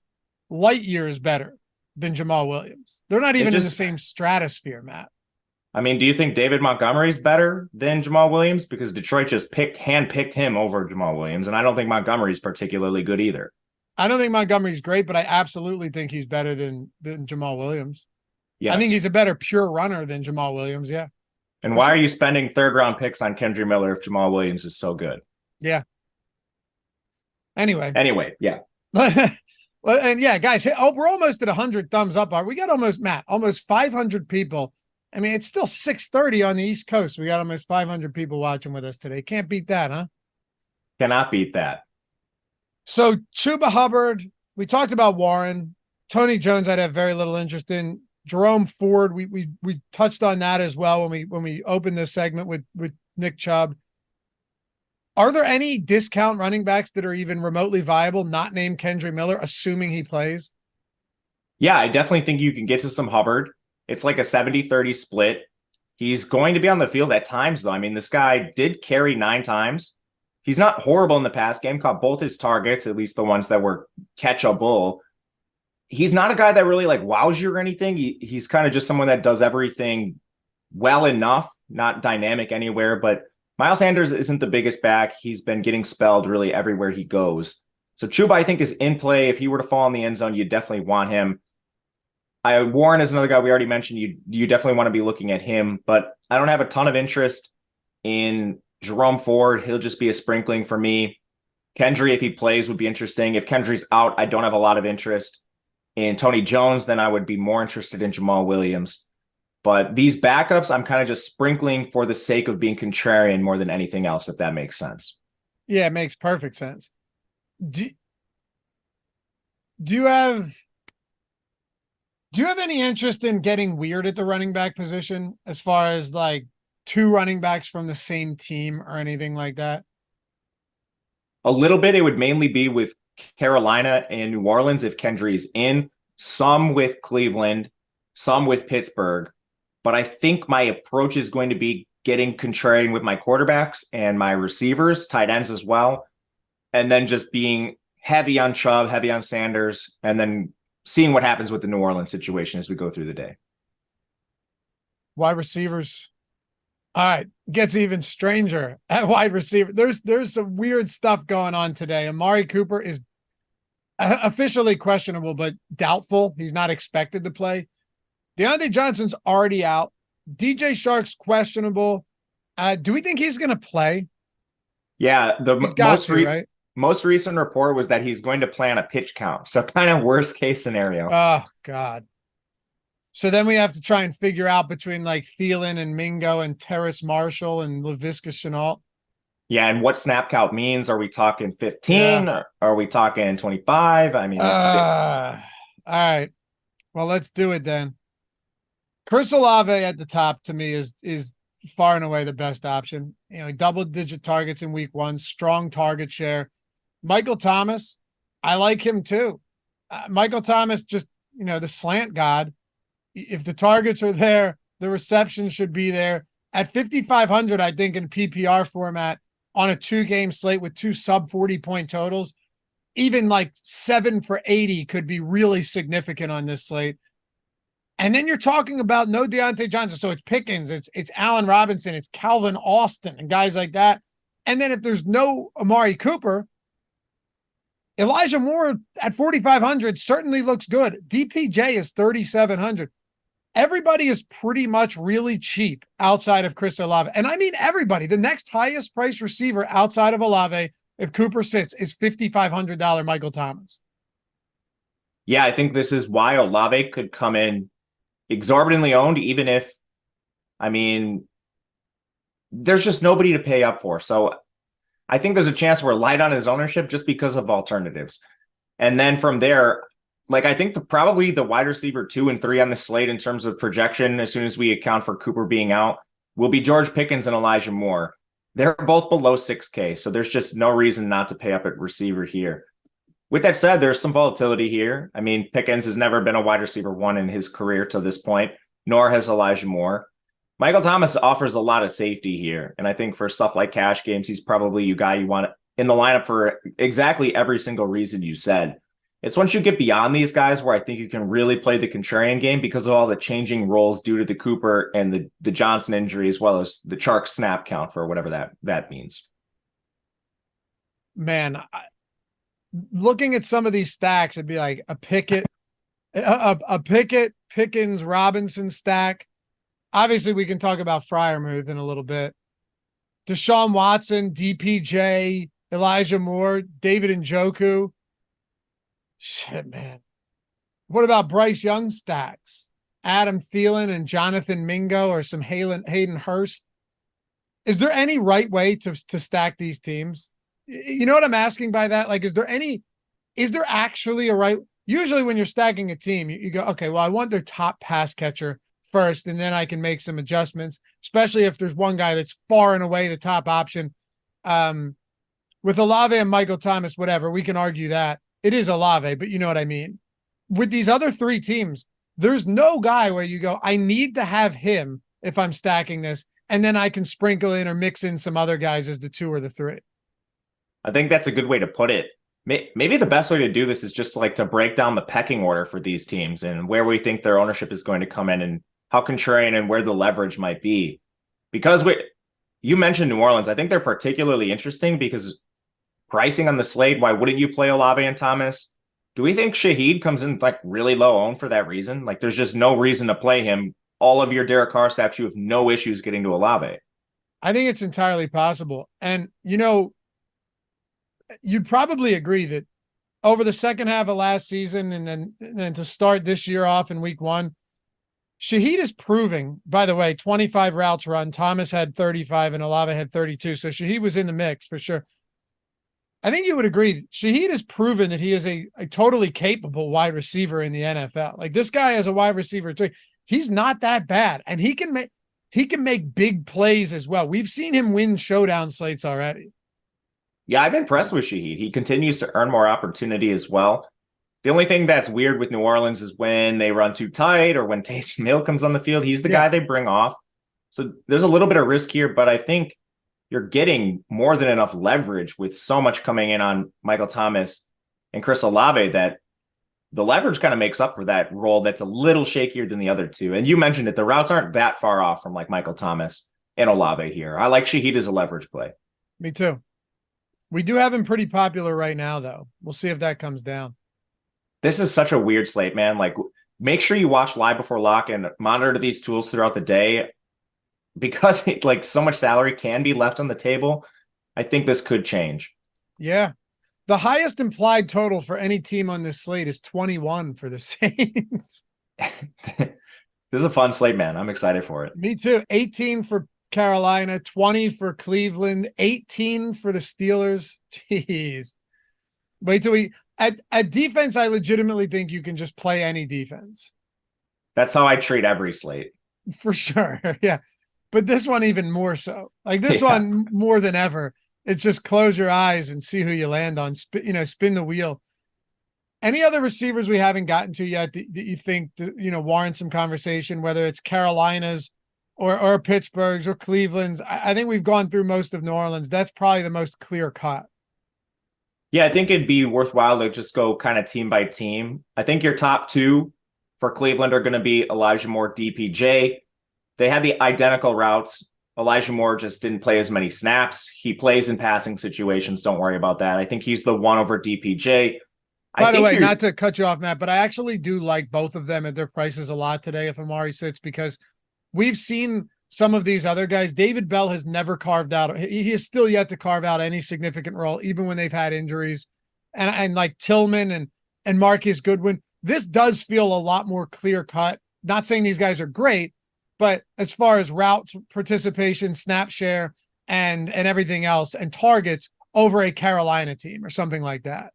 light years better than Jamal Williams. They're not even in the same stratosphere, Matt. I mean, do you think David Montgomery's better than Jamal Williams? Because Detroit just handpicked him over Jamal Williams, and I don't think Montgomery's particularly good either. I don't think Montgomery's great, but I absolutely think he's better than Jamal Williams. Yes. I think he's a better pure runner than Jamal Williams, yeah. And why are you spending third-round picks on Kendry Miller if Jamal Williams is so good? Yeah. Anyway, yeah. Well, and yeah, guys, we're almost at 100 thumbs up. We got almost 500 people. I mean, it's still 6:30 on the East Coast. We got almost 500 people watching with us today. Can't beat that, huh? Cannot beat that. So Chuba Hubbard, we talked about Warren. Tony Jones, I'd have very little interest in. Jerome Ford, we touched on that as well when we opened this segment with Nick Chubb. Are there any discount running backs that are even remotely viable, not named Kendry Miller, assuming he plays? Yeah, I definitely think you can get to some Hubbard. It's like a 70-30 split. He's going to be on the field at times, though. I mean, this guy did carry 9 times. He's not horrible in the pass game, caught both his targets, at least the ones that were catchable. He's not a guy that really like wows you or anything. He's kind of just someone that does everything well enough, not dynamic anywhere, but Miles Sanders isn't the biggest back. He's been getting spelled really everywhere he goes. So Chuba, I think, is in play. If he were to fall in the end zone, you definitely want him. Warren is another guy we already mentioned. You definitely want to be looking at him, but I don't have a ton of interest in Jerome Ford. He'll just be a sprinkling for me. Kendry, if he plays, would be interesting. If Kendry's out, I don't have a lot of interest in Tony Jones. Then I would be more interested in Jamal Williams. But these backups, I'm kind of just sprinkling for the sake of being contrarian more than anything else, if that makes sense. Yeah, it makes perfect sense. Do you have any interest in getting weird at the running back position as far as like two running backs from the same team or anything like that? A little bit, it would mainly be with Carolina and New Orleans if Kendry's in, some with Cleveland, some with Pittsburgh. But I think my approach is going to be getting contrarian with my quarterbacks and my receivers, tight ends as well, and then just being heavy on Chubb, heavy on Sanders, and then seeing what happens with the New Orleans situation as we go through the day. Wide receivers. All right, gets even stranger at wide receiver. There's some weird stuff going on today. Amari Cooper is officially questionable, but doubtful. He's not expected to play. Deontay Johnson's already out. DJ Shark's questionable. Do we think he's going to play? Yeah, the right? most recent report was that he's going to play on a pitch count. So kind of worst case scenario. Oh, God. So then we have to try and figure out between like Thielen and Mingo and Terrace Marshall and Laviska Shenault. Yeah, and what snap count means. Are we talking 15? Yeah. Are we talking 25? I mean, all right. Well, let's do it then. Chris Olave at the top to me is far and away the best option. You know, double-digit targets in week 1, strong target share. Michael Thomas, I like him too. Michael Thomas, just, you know, the slant god. If the targets are there, the reception should be there. At 5,500, I think in PPR format on a 2-game slate with 2 sub 40-point totals, even like 7 for 80 could be really significant on this slate. And then you're talking about no Deontay Johnson. So it's Pickens, it's Allen Robinson, it's Calvin Austin and guys like that. And then if there's no Amari Cooper, Elijah Moore at 4,500 certainly looks good. DPJ is 3,700. Everybody is pretty much really cheap outside of Chris Olave. And I mean everybody. The next highest priced receiver outside of Olave, if Cooper sits, is $5,500 Michael Thomas. Yeah, I think this is why Olave could come in exorbitantly owned, even if, I mean, there's just nobody to pay up for. So I think there's a chance we're light on his ownership just because of alternatives. And then from there, like, I think probably the wide receiver 2 and 3 on the slate in terms of projection, as soon as we account for Cooper being out, will be George Pickens and Elijah Moore. They're both below 6K, so there's just no reason not to pay up at receiver here. With that said, there's some volatility here. I mean, Pickens has never been a wide receiver 1 in his career to this point, nor has Elijah Moore. Michael Thomas offers a lot of safety here, and I think for stuff like cash games, he's probably you guy you want in the lineup for exactly every single reason you said. It's once you get beyond these guys where I think you can really play the contrarian game because of all the changing roles due to the Cooper and the Johnson injury, as well as the Chark snap count for whatever that means. Man, looking at some of these stacks, it'd be like a Pickett, a Pickett, Pickens, Robinson stack. Obviously, we can talk about Freiermuth in a little bit. Deshaun Watson, DPJ, Elijah Moore, David Njoku. Shit, man. What about Bryce Young stacks? Adam Thielen and Jonathan Mingo or some Hayden Hurst? Is there any right way to stack these teams? You know what I'm asking by that? Like, is there actually a right? Usually when you're stacking a team, you go, okay, well, I want their top pass catcher first, and then I can make some adjustments, especially if there's one guy that's far and away the top option. With Olave and Michael Thomas, whatever, we can argue that. It is Olave, but you know what I mean. With these other 3 teams, there's no guy where you go, I need to have him if I'm stacking this, and then I can sprinkle in or mix in some other guys as the 2 or the 3. I think that's a good way to put it. Maybe the best way to do this is just like to break down the pecking order for these teams and where we think their ownership is going to come in and how contrarian and where the leverage might be. Because you mentioned New Orleans. I think they're particularly interesting because pricing on the slate, why wouldn't you play Olave and Thomas? Do we think Shaheed comes in like really low owned for that reason? Like there's just no reason to play him. All of your Derek Carr stats, you have no issues getting to Olave. I think it's entirely possible. And, you know, you'd probably agree that over the second half of last season and then to start this year off in week 1, Shaheed is proving, by the way, 25 routes run. Thomas had 35 and Olave had 32. So Shaheed was in the mix for sure. I think you would agree. Shaheed has proven that he is a totally capable wide receiver in the NFL. Like this guy as a wide receiver too. He's not that bad. And he can make big plays as well. We've seen him win showdown slates already. Yeah, I'm impressed with Shaheed. He continues to earn more opportunity as well. The only thing that's weird with New Orleans is when they run too tight or when Taysom Hill comes on the field, he's the guy they bring off. So there's a little bit of risk here, but I think you're getting more than enough leverage with so much coming in on Michael Thomas and Chris Olave that the leverage kind of makes up for that role that's a little shakier than the other two. And you mentioned it, the routes aren't that far off from like Michael Thomas and Olave here. I like Shaheed as a leverage play. Me too. We do have him pretty popular right now, though. We'll see if that comes down. This is such a weird slate, man. Like, make sure you watch Live Before Lock and monitor these tools throughout the day because like so much salary can be left on the table. I think this could change. Yeah. The highest implied total for any team on this slate is 21 for the Saints. This is a fun slate, man. I'm excited for it. Me too. 18 for Carolina, 20 for Cleveland, 18 for the Steelers. Jeez. Wait till at defense, I legitimately think you can just play any defense. That's how I treat every slate. For sure. Yeah. But this one even more so. Like this one more than ever. It's just close your eyes and see who you land on. Spin the wheel. Any other receivers we haven't gotten to yet that you think warrant some conversation, whether it's Carolina's or Pittsburgh's or Cleveland's? I think we've gone through most of New Orleans. That's probably the most clear cut. Yeah, I think it'd be worthwhile to just go kind of team by team. I think your top two for Cleveland are going to be Elijah Moore, DPJ. They had the identical routes. Elijah Moore just didn't play as many snaps. He plays in passing situations. Don't worry about that. I think he's the one over DPJ. By the way, not to cut you off, Matt, but I actually do like both of them at their prices a lot today if Amari sits, because we've seen some of these other guys. David Bell has never carved out. He is still yet to carve out any significant role, even when they've had injuries. And like Tillman and Marcus Goodwin, this does feel a lot more clear cut. Not saying these guys are great, but as far as routes, participation, snap share, and everything else, and targets over a Carolina team or something like that.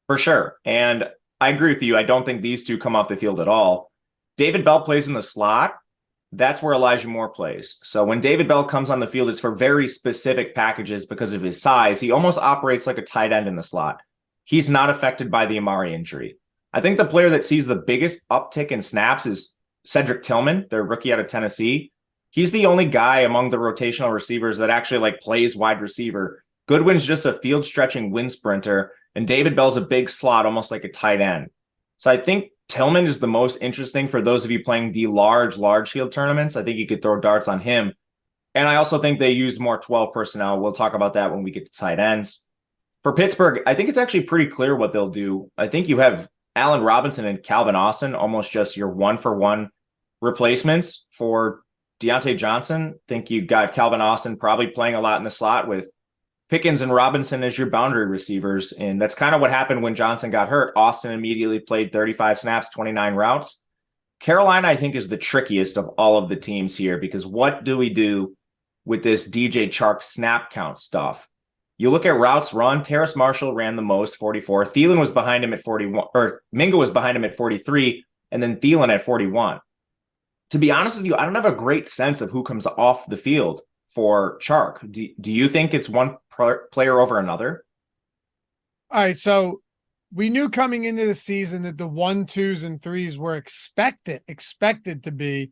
For sure. And I agree with you. I don't think these two come off the field at all. David Bell plays in the slot. That's where Elijah Moore plays. So when David Bell comes on the field, it's for very specific packages because of his size. He almost operates like a tight end in the slot. He's not affected by the Amari injury. I think the player that sees the biggest uptick in snaps is Cedric Tillman, their rookie out of Tennessee. He's the only guy among the rotational receivers that actually like plays wide receiver. Goodwin's just a field stretching wind sprinter, and David Bell's a big slot, almost like a tight end. So I think Tillman is the most interesting for those of you playing the large field tournaments. I think you could throw darts on him. And I also think they use more 12 personnel. We'll talk about that when we get to tight ends. For Pittsburgh, I think it's actually pretty clear what they'll do. I think you have Allen Robinson and Calvin Austin, almost just your one-for-one replacements for Deontay Johnson. I think you got Calvin Austin probably playing a lot in the slot with Pickens and Robinson as your boundary receivers. And that's kind of what happened when Johnson got hurt. Austin immediately played 35 snaps, 29 routes. Carolina, I think, is the trickiest of all of the teams here, because what do we do with this DJ Chark snap count stuff? You look at routes run, Terrace Marshall ran the most, 44. Thielen was behind him at 41, or Mingo was behind him at 43, and then Thielen at 41. To be honest with you, I don't have a great sense of who comes off the field for Chark. Do you think it's one player over another? All right, so we knew coming into the season that the 1, 2s, and 3s were expected to be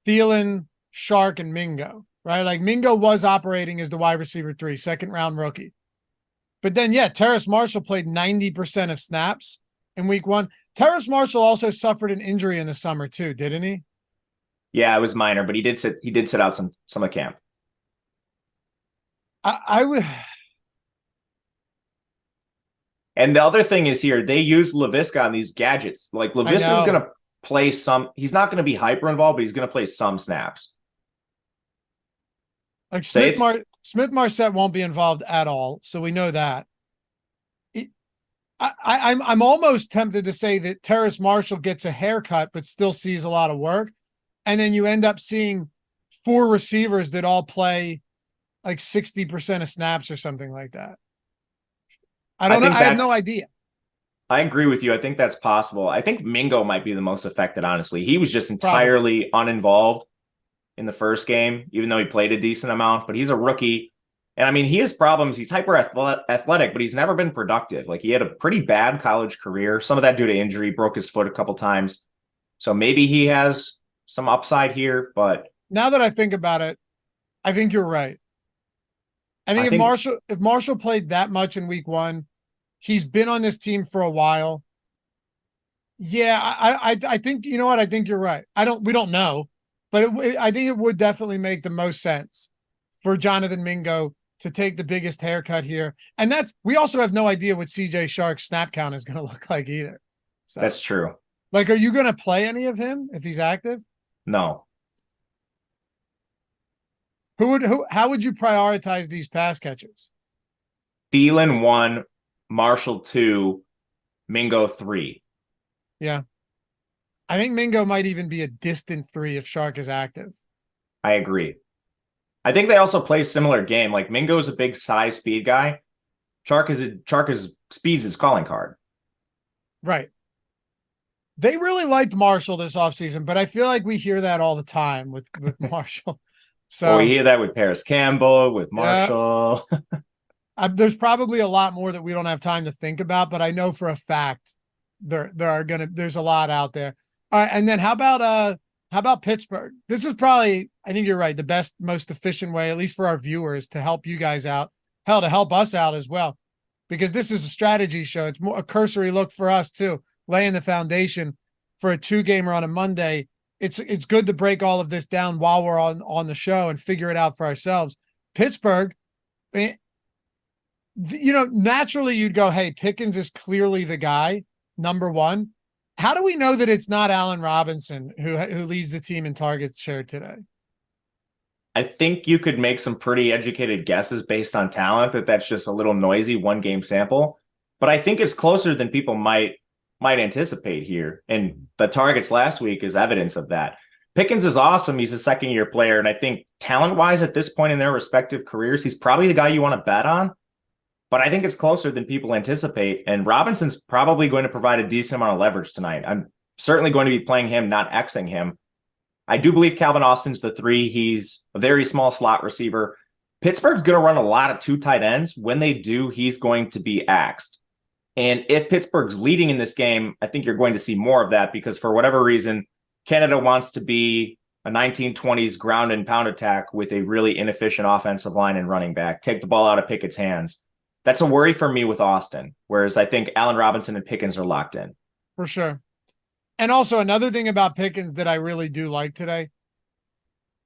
Thielen, Chark, and Mingo, right? Like Mingo was operating as the wide receiver 3, second-round rookie. But then, yeah, Terrace Marshall played 90% of snaps in week 1. Terrace Marshall also suffered an injury in the summer too, didn't he? Yeah, it was minor, but he did sit out some of camp. I would. And the other thing is here, they use Laviska on these gadgets. Like Laviska is going to play some. He's not going to be hyper involved, but he's going to play some snaps. Like Smith-Marset won't be involved at all, so we know that. I'm almost tempted to say that Terrace Marshall gets a haircut, but still sees a lot of work. and then you end up seeing 4 receivers that all play like 60% of snaps or something like that. I don't know. I have no idea. I agree with you. I think that's possible. I think Mingo might be the most affected, honestly. He was just entirely uninvolved in the first game, even though he played a decent amount, but he's a rookie. And I mean, he has problems. He's hyper athletic, but he's never been productive. Like, he had a pretty bad college career. Some of that due to injury, broke his foot a couple times. So maybe he has some upside here, but now that I think about it, I think you're right. I think if Marshall played that much in week 1, he's been on this team for a while. Yeah, I think, you know what? I think you're right. We don't know, but I think it would definitely make the most sense for Jonathan Mingo to take the biggest haircut here. And we also have no idea what CJ Shark's snap count is going to look like either. So, that's true. Like, are you going to play any of him if he's active? No. How would you prioritize these pass catchers? Thielen 1, Marshall 2, Mingo 3. Yeah. I think Mingo might even be a distant 3 if Shark is active. I agree. I think they also play a similar game. Like, Mingo is a big size speed guy. Shark is speed's his calling card. Right. They really liked Marshall this offseason, but I feel like we hear that all the time with Marshall. So we hear that with Paris Campbell, with Marshall. There's probably a lot more that we don't have time to think about, but I know for a fact there's a lot out there. All right, and then how about Pittsburgh? This is probably, I think you're right, the best, most efficient way, at least for our viewers, to help you guys out. Hell, to help us out as well, because this is a strategy show. It's more a cursory look for us too, laying the foundation for a 2-gamer on a Monday. It's good to break all of this down while we're on the show and figure it out for ourselves. Pittsburgh, naturally you'd go, hey, Pickens is clearly the guy, number 1. How do we know that it's not Allen Robinson who leads the team in targets shared today? I think you could make some pretty educated guesses based on talent that's just a little noisy 1-game sample, but I think it's closer than people might anticipate here. And the targets last week is evidence of that. Pickens is awesome. He's a second-year player. And I think talent-wise at this point in their respective careers, he's probably the guy you want to bet on. But I think it's closer than people anticipate. And Robinson's probably going to provide a decent amount of leverage tonight. I'm certainly going to be playing him, not Xing him. I do believe Calvin Austin's the 3. He's a very small slot receiver. Pittsburgh's going to run a lot of 2 tight ends. When they do, he's going to be axed. And if Pittsburgh's leading in this game, I think you're going to see more of that, because for whatever reason, Canada wants to be a 1920s ground and pound attack with a really inefficient offensive line and running back, take the ball out of Pickett's hands. That's a worry for me with Austin, whereas I think Allen Robinson and Pickens are locked in. For sure. And also another thing about Pickens that I really do like today,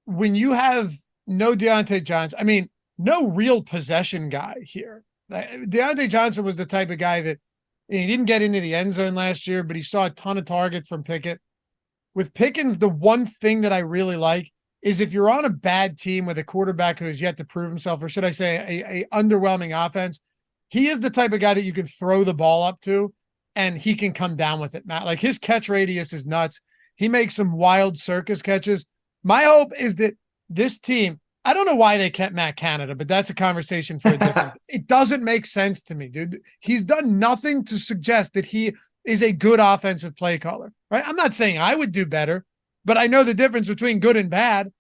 when you have no Deontay Johnson, no real possession guy here. Deontay Johnson was the type of guy that he didn't get into the end zone last year, but he saw a ton of targets from Pickett. With Pickens, the one thing that I really like is if you're on a bad team with a quarterback who has yet to prove himself, or should I say a underwhelming offense, he is the type of guy that you can throw the ball up to and he can come down with it, Matt. Like, his catch radius is nuts. He makes some wild circus catches. My hope is that this team, I don't know why they kept Matt Canada, but that's a conversation for a different. It doesn't make sense to me, dude. He's done nothing to suggest that he is a good offensive play caller, right? I'm not saying I would do better, but I know the difference between good and bad.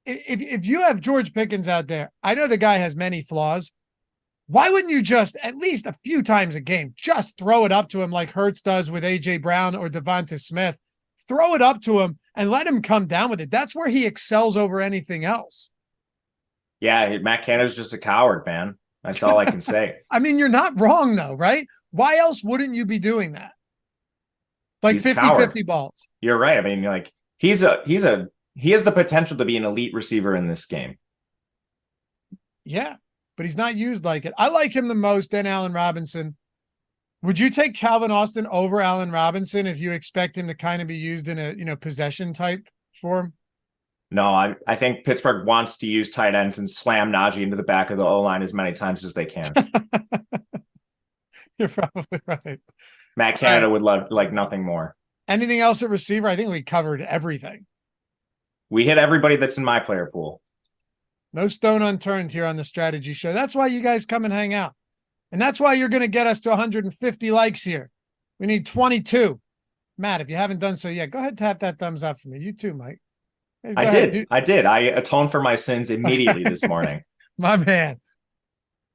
If you have George Pickens out there, I know the guy has many flaws. Why wouldn't you just, at least a few times a game, just throw it up to him like Hurts does with A.J. Brown or Devonta Smith? Throw it up to him and let him come down with it. That's where he excels over anything else. Yeah, Matt Canada's just a coward, man. That's all I can say. You're not wrong, though, right? Why else wouldn't you be doing that? Like 50-50 balls. You're right. He has the potential to be an elite receiver in this game. Yeah, but he's not used like it. I like him the most, then Allen Robinson. Would you take Calvin Austin over Allen Robinson if you expect him to kind of be used in a possession type form? No, I think Pittsburgh wants to use tight ends and slam Najee into the back of the O-line as many times as they can. You're probably right. Matt Canada would love like nothing more. Anything else at receiver? I think we covered everything. We hit everybody that's in my player pool. No stone unturned here on the strategy show. That's why you guys come and hang out. And that's why you're going to get us to 150 likes here. We need 22. Matt, if you haven't done so yet, go ahead and tap that thumbs up for me. You too, Mike. Hey, I did. I atoned for my sins immediately this morning. My man.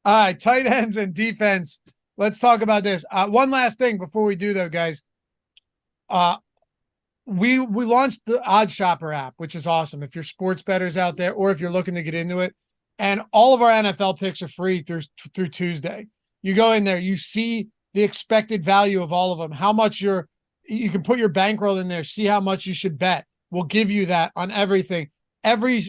All right, tight ends and defense. Let's talk about this. One last thing before we do, though, guys. We launched the Odd Shopper app, which is awesome. If you're sports bettors out there, or if you're looking to get into it, and all of our NFL picks are free through Tuesday. You go in there, you see the expected value of all of them, how much you can put your bankroll in there, see how much you should bet. We'll give you that on everything, every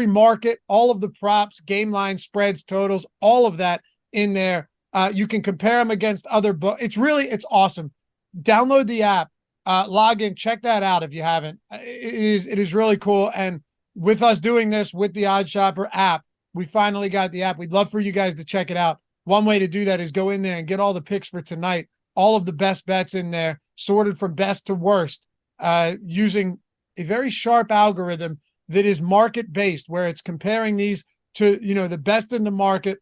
market, all of the props, game lines, spreads, totals, all of that in there. You can compare them against other books. It's awesome. Download the app, log in, check that out if you haven't. It is really cool. And with us doing this with the Odd Shopper app, we finally got the app. We'd love for you guys to check it out. One way to do that is go in there and get all the picks for tonight, all of the best bets in there, sorted from best to worst, using a very sharp algorithm that is market-based, where it's comparing these to, the best in the market,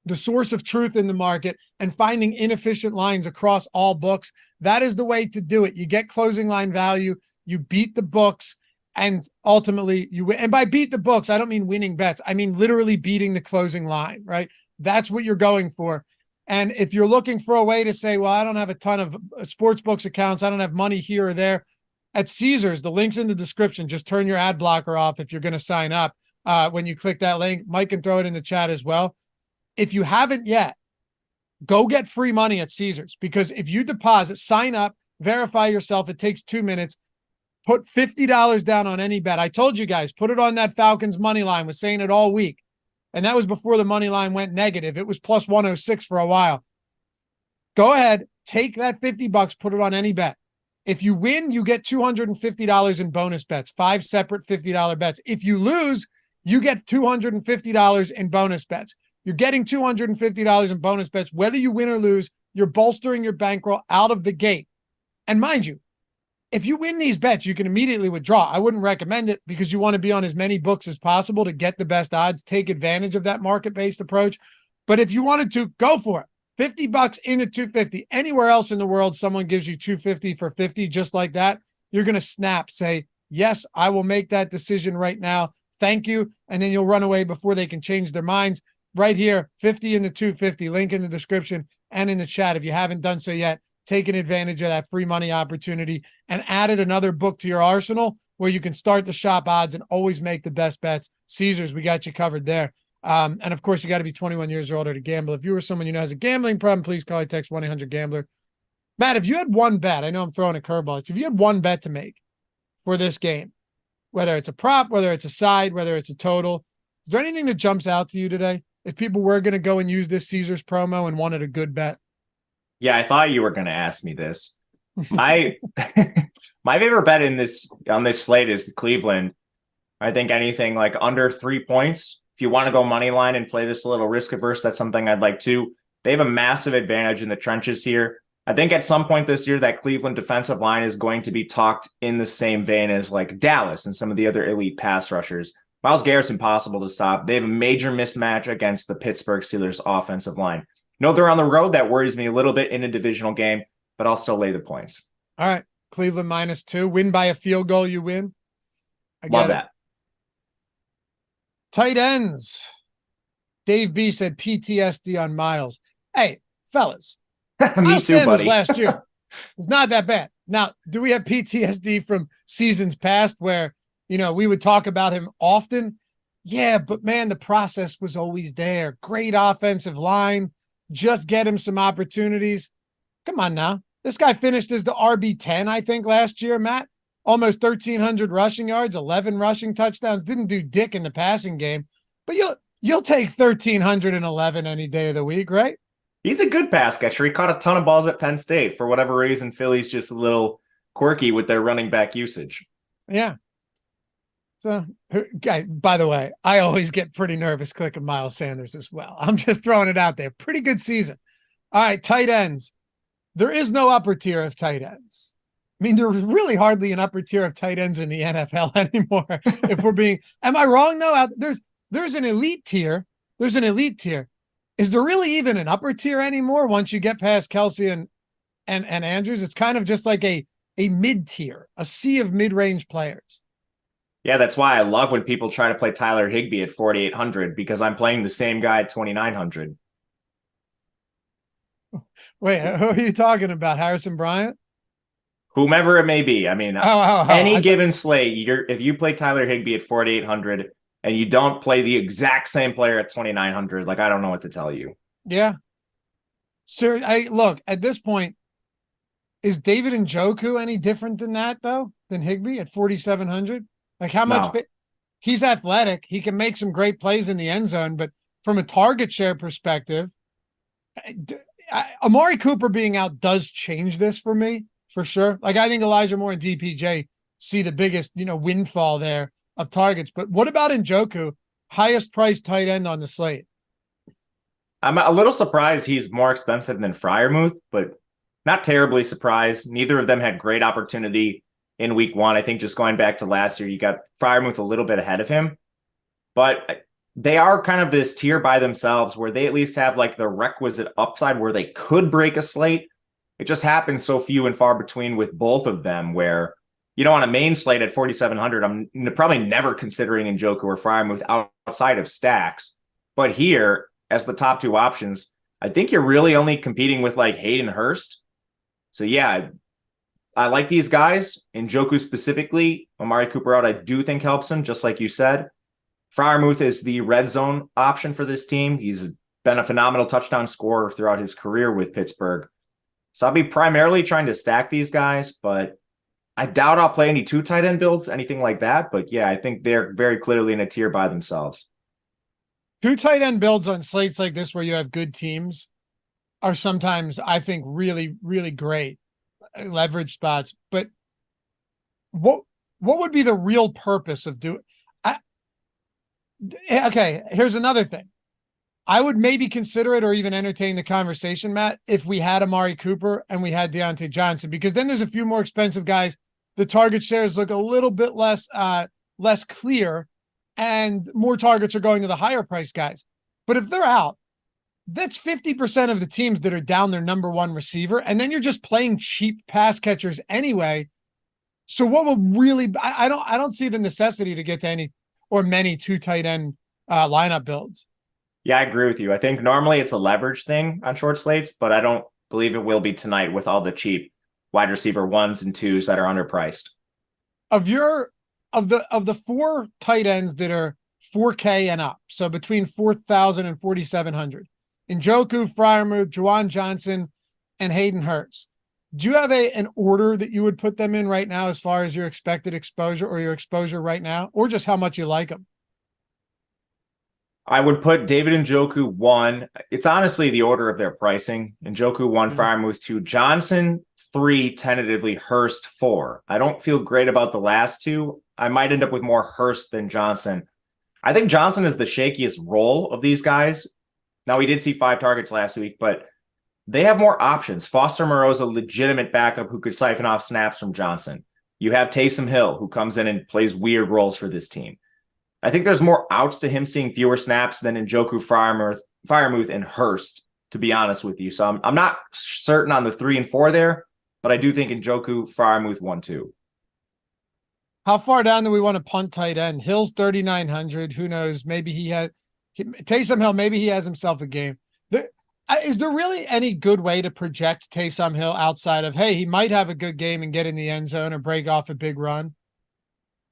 the source of truth in the market, and finding inefficient lines across all books. That is the way to do it. You get closing line value, you beat the books, and ultimately you win. And by beat the books, I don't mean winning bets. I mean literally beating the closing line, right? That's what you're going for. And if you're looking for a way to say, well, I don't have a ton of sports books accounts, I don't have money here or there, at Caesars, the link's in the description. Just turn your ad blocker off if you're going to sign up. When you click that link, Mike can throw it in the chat as well. If you haven't yet, go get free money at Caesars, because if you deposit, sign up, verify yourself, it takes 2 minutes, put $50 down on any bet. I told you guys, put it on that Falcons money line, was saying it all week. And that was before the money line went negative. It was plus 106 for a while. Go ahead, take that $50, put it on any bet. If you win, you get $250 in bonus bets, 5 separate $50 bets. If you lose, you get $250 in bonus bets. You're getting $250 in bonus bets. Whether you win or lose, you're bolstering your bankroll out of the gate. And mind you, if you win these bets, you can immediately withdraw. I wouldn't recommend it, because you want to be on as many books as possible to get the best odds, take advantage of that market-based approach. But if you wanted to, go for it. $50 into 250. Anywhere else in the world, someone gives you 250 for 50, just like that, you're going to snap, say, yes, I will make that decision right now. Thank you. And then you'll run away before they can change their minds. Right here, 50 into 250, link in the description and in the chat. If you haven't done so yet, taking advantage of that free money opportunity and added another book to your arsenal where you can start to shop odds and always make the best bets. Caesars, we got you covered there. And of course, you got to be 21 years or older to gamble. If you were someone has a gambling problem, please call or text 1-800-GAMBLER. Matt, if you had one bet, I know I'm throwing a curveball. If you had one bet to make for this game, whether it's a prop, whether it's a side, whether it's a total, is there anything that jumps out to you today? If people were going to go and use this Caesars promo and wanted a good bet. Yeah, I thought you were going to ask me this. My favorite bet on this slate is the Cleveland. I think anything like under 3 points. If you want to go money line and play this a little risk averse, that's something I'd like to. They have a massive advantage in the trenches here. I think at some point this year, that Cleveland defensive line is going to be talked in the same vein as like Dallas and some of the other elite pass rushers. Myles Garrett's impossible to stop. They have a major mismatch against the Pittsburgh Steelers offensive line. No, they're on the road. That worries me a little bit in a divisional game, but I'll still lay the points. All right. Cleveland -2. Win by a field goal, you win. Love that. Tight ends. Dave B said PTSD on Miles. Hey, fellas. Me too, buddy. Last year. It's not that bad. Now, do we have PTSD from seasons past where, we would talk about him often? Yeah, but man, the process was always there. Great offensive line. Just get him some opportunities. Come on now. This guy finished as the RB10, I think, last year, Matt. Almost 1,300 rushing yards, 11 rushing touchdowns. Didn't do dick in the passing game. But you'll take 1,311 any day of the week, right? He's a good pass catcher. He caught a ton of balls at Penn State. For whatever reason, Philly's just a little quirky with their running back usage. Yeah. So, by the way, I always get pretty nervous clicking Miles Sanders as well. I'm just throwing it out there. Pretty good season. All right, tight ends. There is no upper tier of tight ends. mean, there's really hardly an upper tier of tight ends in the NFL anymore. If we're being, am I wrong though? There's an elite tier. There's an elite tier. Is there really even an upper tier anymore? Once you get past Kelsey and Andrews, it's kind of just like a mid tier, a sea of mid range players. Yeah, that's why I love when people try to play Tyler Higbee at 4,800 because I'm playing the same guy at 2,900. Wait, who are you talking about? Harrison Bryant? Whomever it may be. I mean, any given slate, if you play Tyler Higbee at 4,800 and you don't play the exact same player at 2,900, like I don't know what to tell you. Yeah. So look, at this point, is David Njoku any different than that though? Than Higbee at 4,700? Like how much? No. He's athletic. He can make some great plays in the end zone, but from a target share perspective, Amari Cooper being out does change this for me, for sure. Like I think Elijah Moore and DPJ see the biggest, windfall there of targets. But what about Njoku, highest priced tight end on the slate? I'm a little surprised he's more expensive than Freiermuth, but not terribly surprised. Neither of them had great opportunity in week one. I think just going back to last year, you got Freiermuth a little bit ahead of him, but they are kind of this tier by themselves where they at least have like the requisite upside where they could break a slate. It just happens so few and far between with both of them where, on a main slate at 4,700, I'm probably never considering Njoku or Freiermuth outside of stacks. But here, as the top two options, I think you're really only competing with like Hayden Hurst. So yeah, I like these guys. Njoku specifically, Amari Cooper out, I do think helps him, just like you said. Freiermuth is the red zone option for this team. He's been a phenomenal touchdown scorer throughout his career with Pittsburgh. So I'll be primarily trying to stack these guys, but I doubt I'll play any two tight end builds, anything like that. But yeah, I think they're very clearly in a tier by themselves. Two tight end builds on slates like this where you have good teams are sometimes, I think, really, really great leverage spots. But what would be the real purpose of doing? Okay, here's another thing. I would maybe consider it or even entertain the conversation, Matt, if we had Amari Cooper and we had Deontay Johnson, because then there's a few more expensive guys. The target shares look a little bit less clear, and more targets are going to the higher price guys. But if they're out, that's 50% of the teams that are down their number one receiver, and then you're just playing cheap pass catchers anyway. So what will really? I don't see the necessity to get to any or many two tight end lineup builds. Yeah, I agree with you. I think normally it's a leverage thing on short slates, but I don't believe it will be tonight with all the cheap wide receiver ones and twos that are underpriced. Of the four tight ends that are 4K and up, so between 4,000 and 4,700, Njoku, Freiermuth, Juwan Johnson, and Hayden Hurst. Do you have an order that you would put them in right now as far as your expected exposure or your exposure right now, or just how much you like them? I would put David Njoku 1. It's honestly the order of their pricing. Njoku 1, Freiermuth 2, Johnson 3, tentatively Hurst 4. I don't feel great about the last two. I might end up with more Hurst than Johnson. I think Johnson is the shakiest role of these guys. Now, he did see 5 targets last week, but they have more options. Foster Moreau's a legitimate backup who could siphon off snaps from Johnson. You have Taysom Hill, who comes in and plays weird roles for this team. I think there's more outs to him seeing fewer snaps than Njoku, Freiermuth, and Hurst, to be honest with you. So I'm not certain on the 3 and 4 there, but I do think Njoku, Freiermuth 1, 2. How far down do we want to punt tight end? Hill's 3,900. Who knows? Maybe Taysom Hill, maybe he has himself a game. Is there really any good way to project Taysom Hill outside of, hey, he might have a good game and get in the end zone or break off a big run?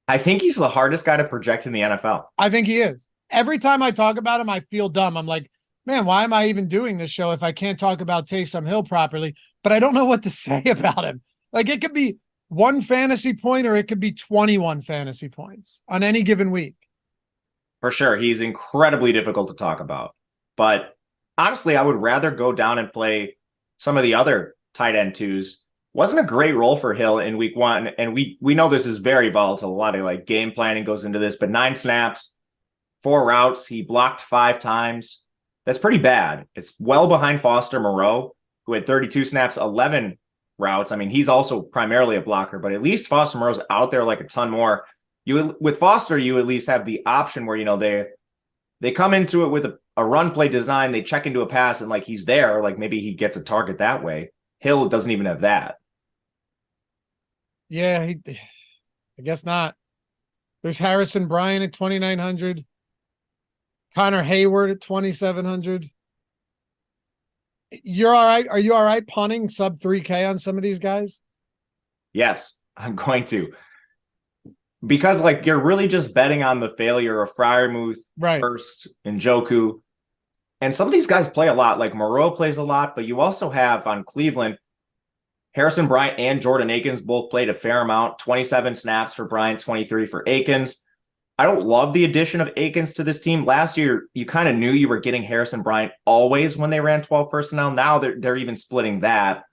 I think he's the hardest guy to project in the NFL. I think he is. Every time I talk about him, I feel dumb. I'm like, man, why am I even doing this show if I can't talk about Taysom Hill properly? But I don't know what to say about him. Like, it could be 1 fantasy point or it could be 21 fantasy points on any given week. For sure. He's incredibly difficult to talk about. But honestly, I would rather go down and play some of the other tight end twos. Wasn't a great role for Hill in week 1. And we know this is very volatile. A lot of like game planning goes into this, but 9 snaps, 4 routes. He blocked 5 times. That's pretty bad. It's well behind Foster Moreau, who had 32 snaps, 11 routes. I mean, he's also primarily a blocker, but at least Foster Moreau's out there like a ton more. With Foster, you at least have the option where, they come into it with a run play design, they check into a pass, and like he's there, like maybe he gets a target that way. Hill doesn't even have that. Yeah, I guess not. There's Harrison Bryant at 2,900. Connor Hayward at 2,700. You're all right. Are you all right punting sub 3K on some of these guys? Yes, I'm going to. Because like you're really just betting on the failure of Freiermuth, right? Hurst, and Njoku. And some of these guys play a lot. Like Moreau plays a lot, but you also have on Cleveland, Harrison Bryant and Jordan Akins both played a fair amount. 27 snaps for Bryant, 23 for Akins. I don't love the addition of Akins to this team. Last year, you kind of knew you were getting Harrison Bryant always when they ran 12 personnel. Now they're even splitting that.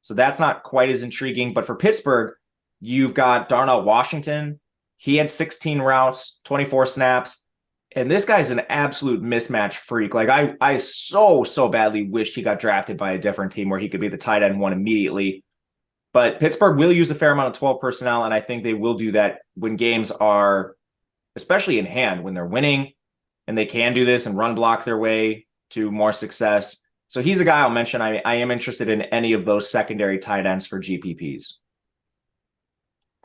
So that's not quite as intriguing. But for Pittsburgh, you've got Darnell Washington. He had 16 routes, 24 snaps. And this guy's an absolute mismatch freak. Like I so badly wished he got drafted by a different team where he could be the tight end one immediately. But Pittsburgh will use a fair amount of 12 personnel, and I think they will do that when games are, especially in hand, when they're winning, and they can do this and run block their way to more success. So he's a guy I'll mention. I am interested in any of those secondary tight ends for GPPs.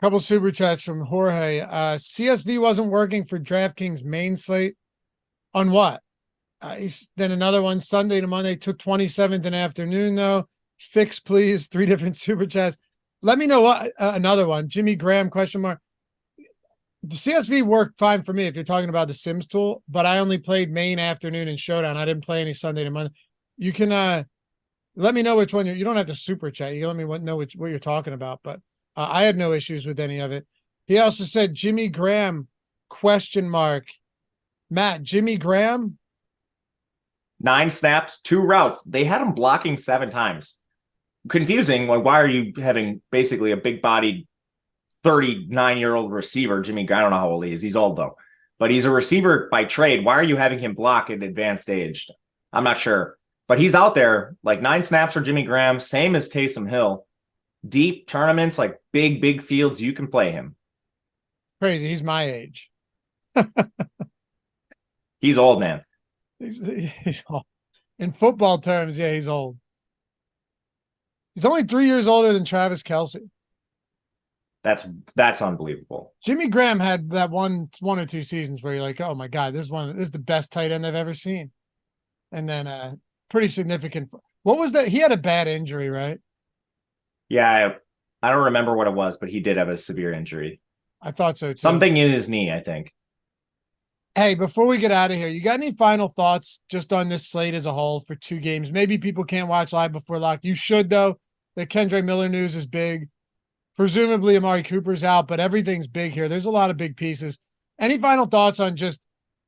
Couple super chats from Jorge. CSV wasn't working for DraftKings main slate. On what? Then another one Sunday to Monday, took 27th in afternoon though. Fix please. 3 different super chats. Let me know what another one. Jimmy Graham ? The CSV worked fine for me if you're talking about the Sims tool, but I only played main, afternoon, and showdown. I didn't play any Sunday to Monday. You can let me know which one you don't have to super chat. You can let me know what you're talking about, but I had no issues with any of it. He also said Jimmy Graham ? Matt, Jimmy Graham? 9 snaps, 2 routes. They had him blocking 7 times. Confusing. Like, why are you having basically a big-bodied 39-year-old receiver, Jimmy Graham? I don't know how old he is. He's old, though. But he's a receiver by trade. Why are you having him block at advanced age? I'm not sure. But he's out there. Like 9 snaps for Jimmy Graham, same as Taysom Hill. Deep tournaments, like big fields, you can play him. Crazy. He's my age. He's old, man. He's old. In football terms, yeah, he's old. He's only 3 years older than Travis Kelce. That's unbelievable. Jimmy Graham had that one or two seasons where you're like, oh my God, this is the best tight end I've ever seen. And then pretty significant. What was that? He had a bad injury, right? Yeah, I don't remember what it was, but he did have a severe injury. I thought so too. Something in his knee, I think. Hey, before we get out of here, you got any final thoughts just on this slate as a whole for 2 games? Maybe people can't watch live before lock. You should, though. The Kendre Miller news is big. Presumably Amari Cooper's out, but everything's big here. There's a lot of big pieces. Any final thoughts on just,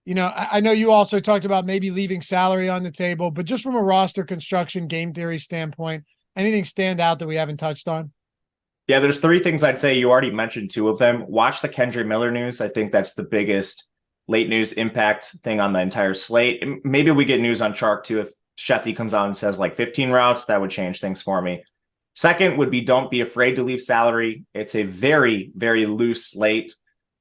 I know you also talked about maybe leaving salary on the table, but just from a roster construction, game theory standpoint, anything stand out that we haven't touched on? Yeah, there's 3 things I'd say. You already mentioned 2 of them. Watch the Kendre Miller news. I think that's the biggest late news impact thing on the entire slate. Maybe we get news on Chark too. If Shetty comes out and says like 15 routes, that would change things for me. Second would be don't be afraid to leave salary. It's a very, very loose slate.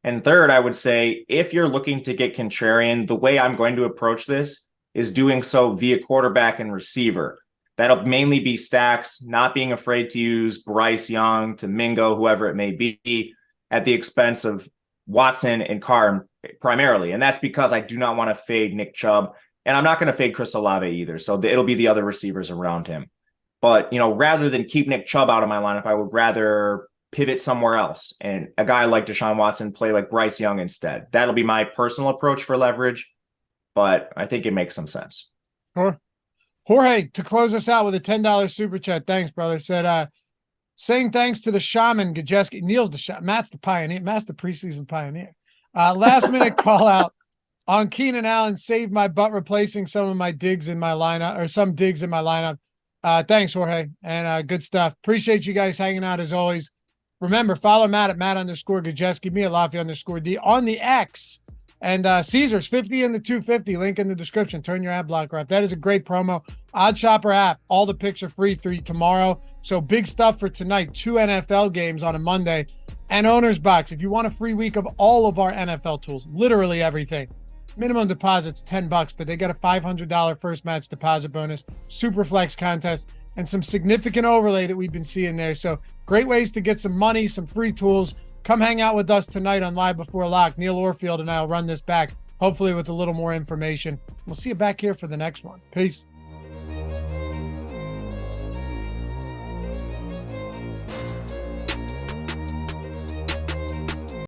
And third, I would say if you're looking to get contrarian, the way I'm going to approach this is doing so via quarterback and receiver. That'll mainly be stacks, not being afraid to use Bryce Young, to Mingo, whoever it may be, at the expense of Watson and Carr primarily. And that's because I do not want to fade Nick Chubb, and I'm not going to fade Chris Olave either. So it'll be the other receivers around him. But, rather than keep Nick Chubb out of my lineup, I would rather pivot somewhere else. And a guy like Deshaun Watson play like Bryce Young instead. That'll be my personal approach for leverage, but I think it makes some sense. Sure. Jorge, to close us out with a $10 super chat. Thanks, brother. Said, saying thanks to the shaman, Gajewski. Neil's the shaman. Matt's the pioneer. Matt's the preseason pioneer. Last minute call out on Keenan Allen. Saved my butt replacing some of my digs in my lineup, or some digs in my lineup. Thanks, Jorge. And good stuff. Appreciate you guys hanging out as always. Remember, follow Matt at Matt_Gajewski, me at Lafayette_D on the X And Caesars 50 in the 250, link in the description. Turn your ad blocker off. That is a great promo. Odd Shopper app, all the picks are free through tomorrow. So big stuff for tonight. 2 NFL games on a Monday. And Owner's Box. If you want a free week of all of our NFL tools, literally everything. Minimum deposit's $10, but they got a $500 first match deposit bonus, super flex contest, and some significant overlay that we've been seeing there. So great ways to get some money, some free tools. Come hang out with us tonight on Live Before Lock. Neil Orfield and I will run this back, hopefully with a little more information. We'll see you back here for the next one. Peace.